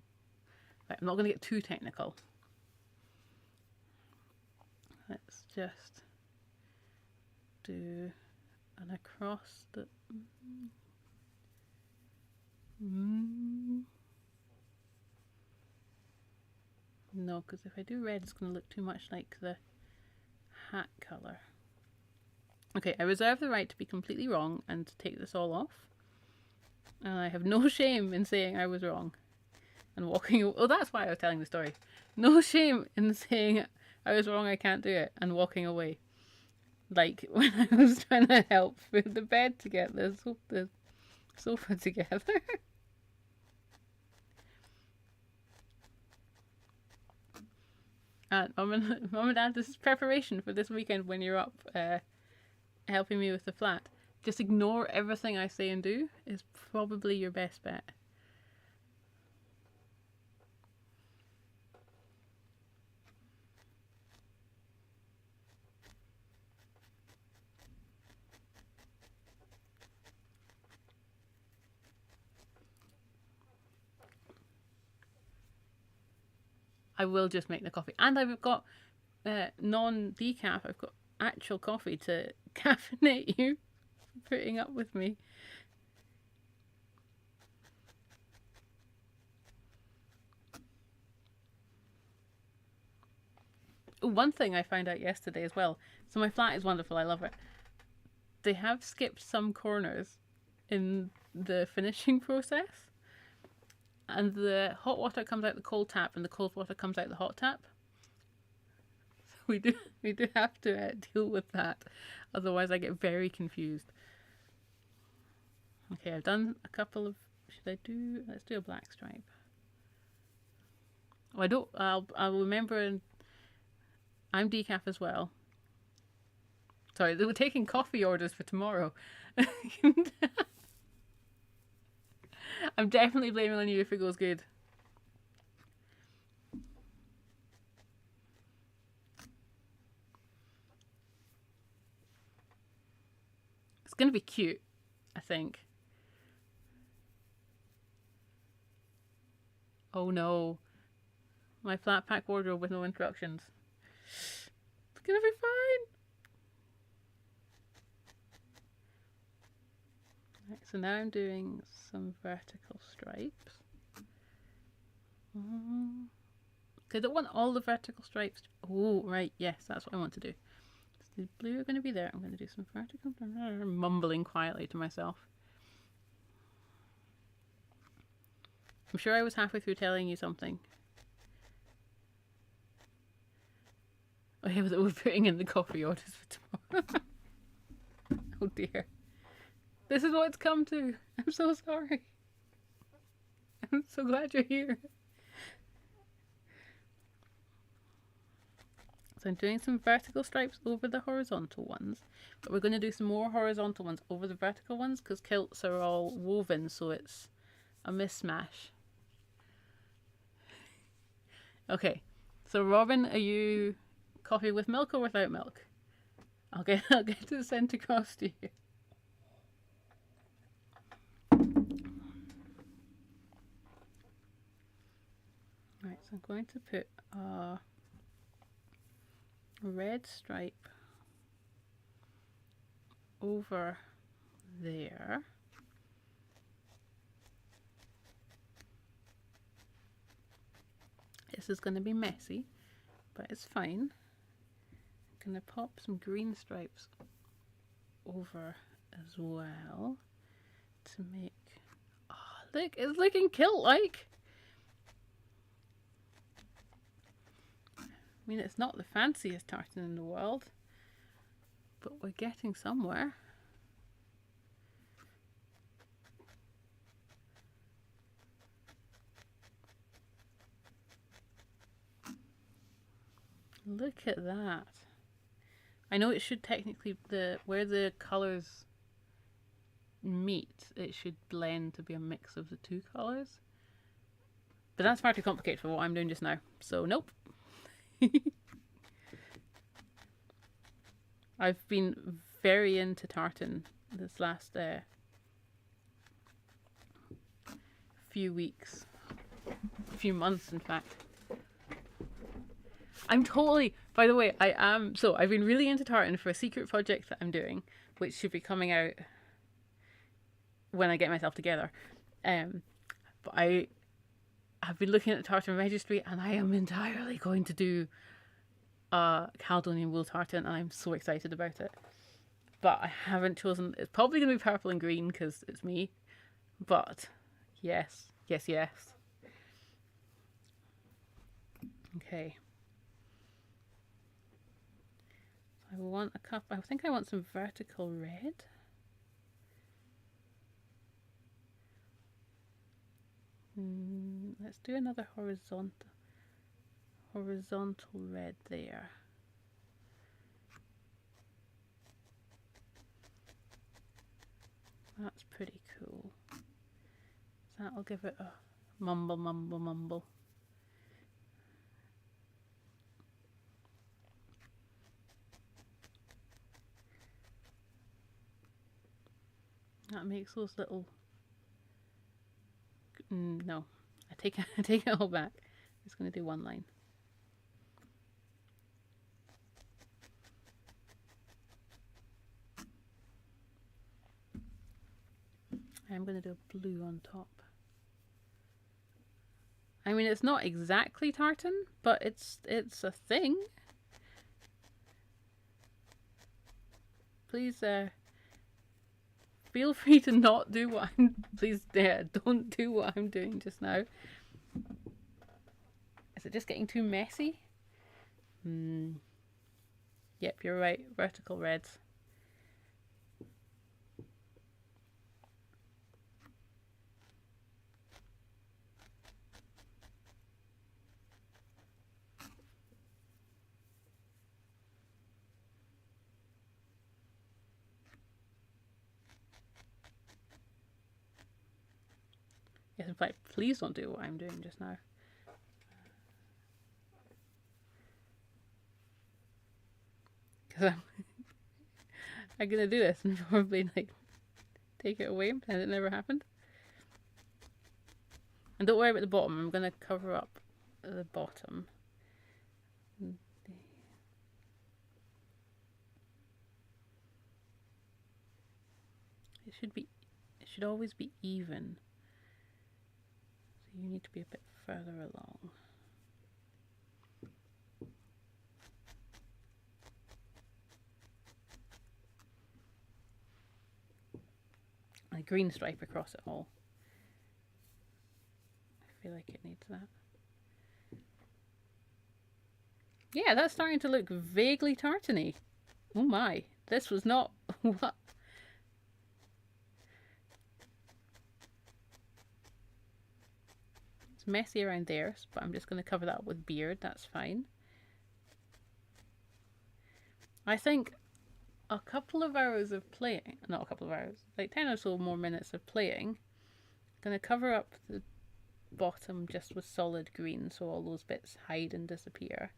Right, I'm not going to get too technical. Let's just do an across the. No, because if I do red, it's going to look too much like the hat colour. Okay, I reserve the right to be completely wrong and to take this all off. And I have no shame in saying I was wrong. and walking. Oh, that's why I was telling the story. No shame in saying I was wrong, I can't do it, and walking away. Like when I was trying to help with the bed to get the sofa together. And Mum and Dad, this is preparation for this weekend when you're up helping me with the flat. Just ignore everything I say and do is probably your best bet. I will just make the coffee. And I've got non-decaf. I've got actual coffee to caffeinate you putting up with me. One thing I found out yesterday as well. So my flat is wonderful. I love it. They have skipped some corners in the finishing process. And the hot water comes out the cold tap and the cold water comes out the hot tap. So we do have to deal with that. Otherwise I get very confused. Okay, I've done a couple of, let's do a black stripe. Oh, I'll remember, and I'm decaf as well. Sorry, they were taking coffee orders for tomorrow. I'm definitely blaming on you if it goes good. It's going to be cute, I think. Oh no. My flat pack wardrobe with no instructions. It's going to be fine. Right, so now I'm doing some vertical stripes. I don't want all the vertical stripes. Oh, right, yes, that's what I want to do. So the blue are going to be there. I'm going to do some vertical, mumbling quietly to myself. I'm sure I was halfway through telling you something. Oh yeah, that we're putting in the coffee orders for tomorrow. Oh dear. This is what it's come to. I'm so sorry. I'm so glad you're here. So I'm doing some vertical stripes over the horizontal ones, but we're going to do some more horizontal ones over the vertical ones because kilts are all woven, so it's a mismatch. Okay, so Robin, are you coffee with milk or without milk? I'll get it sent across to you. Right, so I'm going to put a red stripe over there. This is going to be messy, but it's fine. I'm going to pop some green stripes over as well to make... Oh, look, it's looking kilt-like. I mean, it's not the fanciest tartan in the world, but we're getting somewhere. Look at that. I know it should technically, where the colours meet, it should blend to be a mix of the two colours. But that's far too complicated for what I'm doing just now. So nope. I've been very into tartan this last few weeks. Few months in fact. I'm totally, by the way, so I've been really into tartan for a secret project that I'm doing, which should be coming out when I get myself together. But I have been looking at the tartan registry and I am entirely going to do a Caledonian wool tartan and I'm so excited about it. But I haven't chosen, it's probably going to be purple and green because it's me. But yes, yes, yes. Okay. I want a cup. I think I want some vertical red. Let's do another horizontal red there. That's pretty cool. That'll give it a mumble, mumble, mumble. That makes those little... no, I take it all back. I'm just going to do one line. I'm going to do a blue on top. I mean, it's not exactly tartan, but it's a thing. Please feel free to not do what I'm... Please, don't do what I'm doing just now. Is it just getting too messy? Yep, you're right. Vertical reds. Yes, in fact, please don't do what I'm doing just now. Because I'm going to do this and probably like take it away and it never happened. And don't worry about the bottom. I'm going to cover up the bottom. It should always be even. So you need to be a bit further along. A green stripe across it all. I feel like it needs that. Yeah, that's starting to look vaguely tartany. Oh my, this was not... what? It's messy around there, but I'm just going to cover that up with beard. That's fine. I think a couple of hours of playing, not a couple of hours, like 10 or so more minutes of playing, I'm going to cover up the bottom just with solid green so all those bits hide and disappear.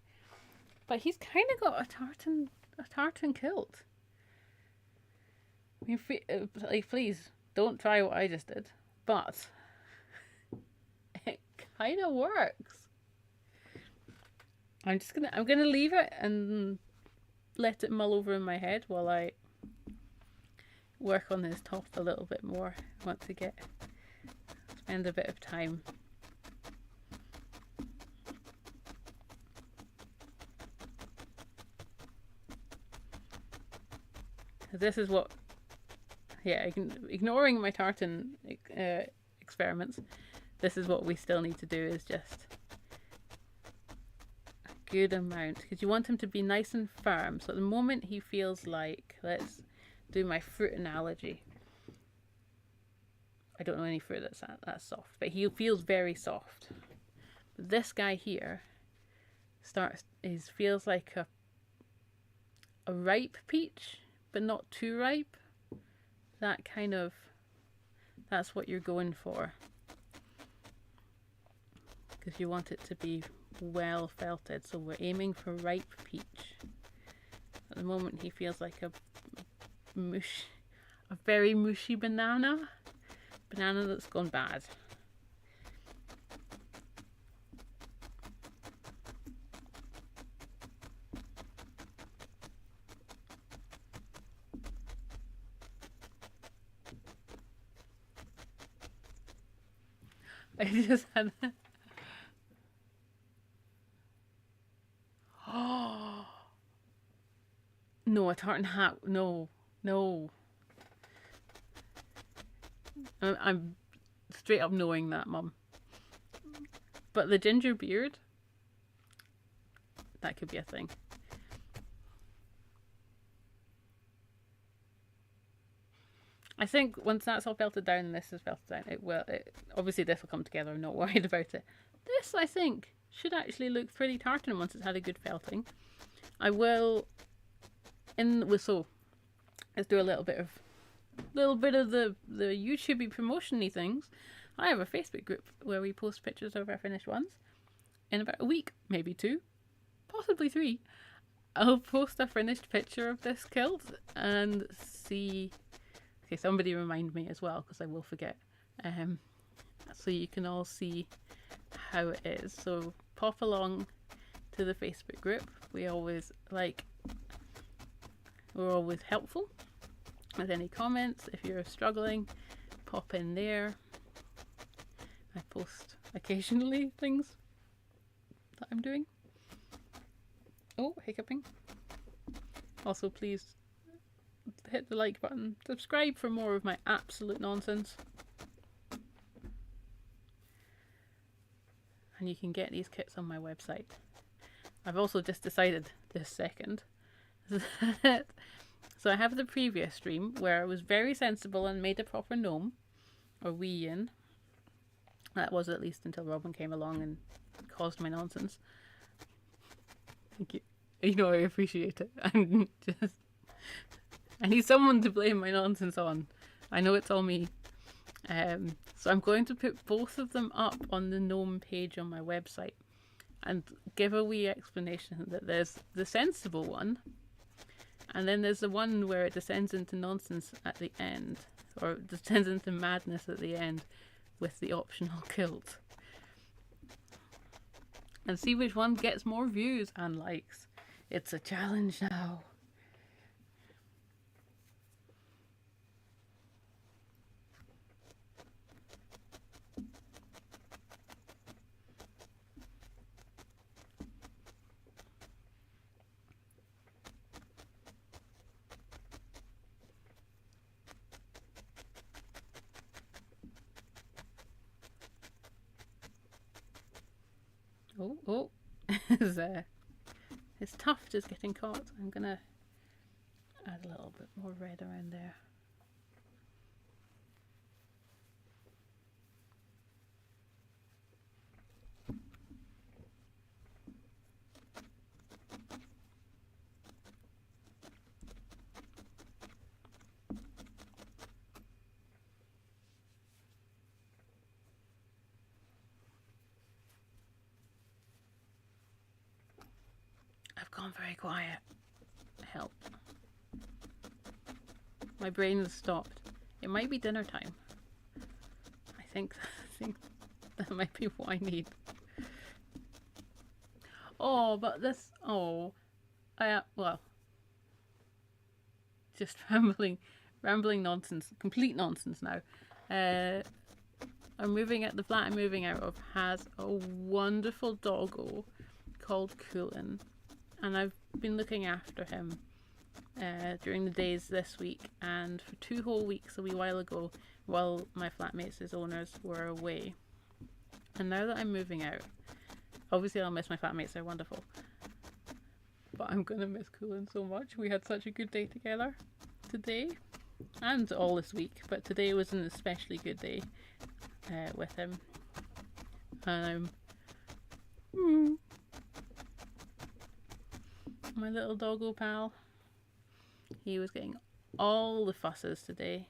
But he's kind of got a tartan kilt. I mean, like, please don't try what I just did, but it kind of works. I'm gonna leave it and let it mull over in my head while I work on this top a little bit more. I want to spend a bit of time. This is what, yeah, ignoring my tartan experiments, this is what we still need to do, is just a good amount, because you want him to be nice and firm. So at the moment he feels like, let's do my fruit analogy. I don't know any fruit that's soft, but he feels very soft. But this guy here feels like a ripe peach, but not too ripe. That kind of, that's what you're going for, because you want it to be well felted. So we're aiming for ripe peach. At the moment he feels like a very mushy banana that's gone bad. I just had oh no, a tartan hat. No. I'm straight up knowing that, Mum. But the ginger beard, that could be a thing. I think once that's all felted down and this is felted down, obviously this will come together. I'm not worried about it. This, I think, should actually look pretty tartan once it's had a good felting. I will, let's do a little bit of the YouTubey promotion-y things. I have a Facebook group where we post pictures of our finished ones. In about a week, maybe 2, possibly 3, I'll post a finished picture of this kilt and see. Okay, somebody remind me as well, because I will forget. So you can all see how it is. So pop along to the Facebook group. We're always helpful with any comments. If you're struggling, pop in there. I post occasionally things that I'm doing. Oh, hiccuping. Also, please hit the like button. Subscribe for more of my absolute nonsense. And you can get these kits on my website. I've also just decided this second that so I have the previous stream where I was very sensible and made a proper gnome, or wee in. That was at least until Robin came along and caused my nonsense. Thank you. You know, I appreciate it. I need someone to blame my nonsense on. I know it's all me. So I'm going to put both of them up on the Gnome page on my website and give a wee explanation that there's the sensible one, and then there's the one where it descends into nonsense at the end, or descends into madness at the end with the optional kilt. And see which one gets more views and likes. It's a challenge now. Oh, his tuft is getting caught. I'm gonna add a little bit more red around there. I've gone very quiet. Help. My brain has stopped. It might be dinner time. I think that might be what I need. Oh, but this. Oh, well, just rambling nonsense. Complete nonsense now. The flat I'm moving out of has a wonderful doggo called Coolin. And I've been looking after him during the days this week, and for 2 whole weeks a wee while ago, while my flatmates, his owners, were away. And now that I'm moving out, obviously I'll miss my flatmates, they're wonderful. But I'm going to miss Coolin so much. We had such a good day together today, and all this week, but today was an especially good day with him. And I'm... my little doggo pal. He was getting all the fusses today.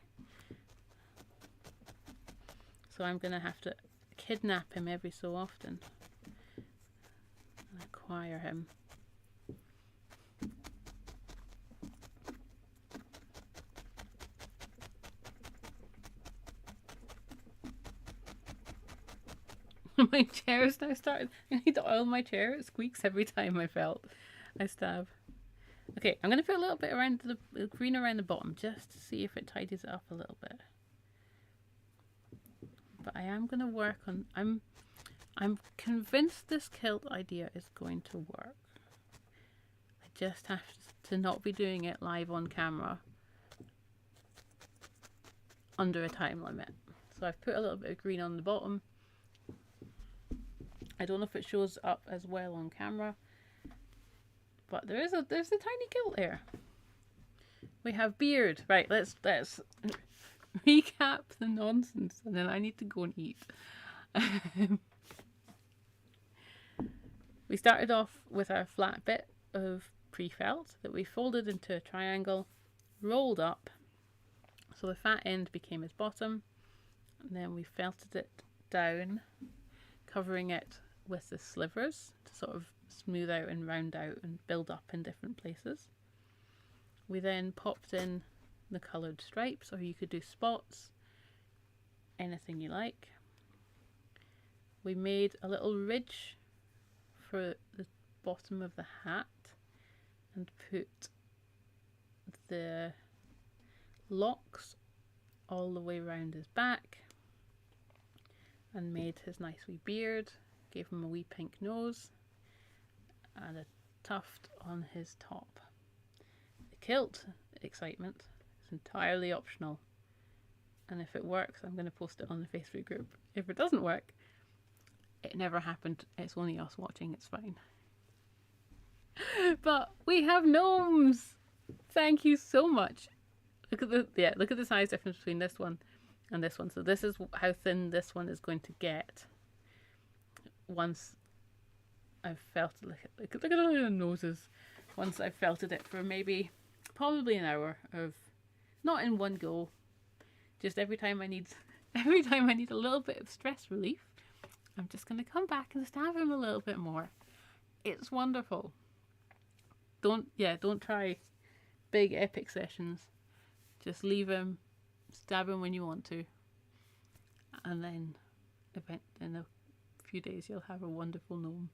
So I'm going to have to kidnap him every so often and acquire him. My chair is now starting. I need to oil my chair. It squeaks every time I stab. Okay, I'm going to put a little bit around the green around the bottom just to see if it tidies it up a little bit. But I am going to work on... I'm convinced this kilt idea is going to work. I just have to not be doing it live on camera under a time limit. So I've put a little bit of green on the bottom. I don't know if it shows up as well on camera. But there's a tiny kilt there. We have beard. Right, let's recap the nonsense, and then I need to go and eat. We started off with our flat bit of pre-felt that we folded into a triangle, rolled up, so the fat end became his bottom, and then we felted it down, covering it with the slivers to sort of smooth out and round out and build up in different places. We then popped in the coloured stripes, or you could do spots, anything you like. We made a little ridge for the bottom of the hat and put the locks all the way around his back and made his nice wee beard, gave him a wee pink nose and a tuft on his top. The kilt excitement is entirely optional, and if it works I'm going to post it on the Facebook group. If it doesn't work, it never happened, it's only us watching, it's fine. But we have gnomes! Thank you so much. Look at the size difference between this one and this one. So this is how thin this one is going to get once I've felt it. Look at all the noses. Once I've felted it for probably an hour of, not in one go, just every time I need a little bit of stress relief, I'm just going to come back and stab him a little bit more. It's wonderful. Don't try big epic sessions. Just leave him, stab him when you want to, and then in a few days you'll have a wonderful gnome.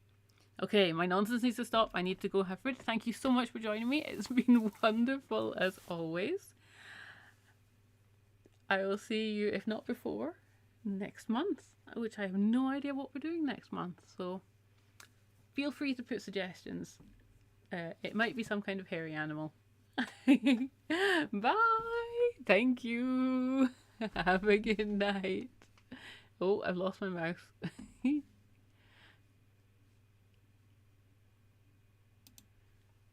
Okay, my nonsense needs to stop. I need to go have food. Thank you so much for joining me. It's been wonderful as always. I will see you, if not before, next month, which I have no idea what we're doing next month. So feel free to put suggestions. It might be some kind of hairy animal. Bye. Thank you. Have a good night. Oh, I've lost my mouse.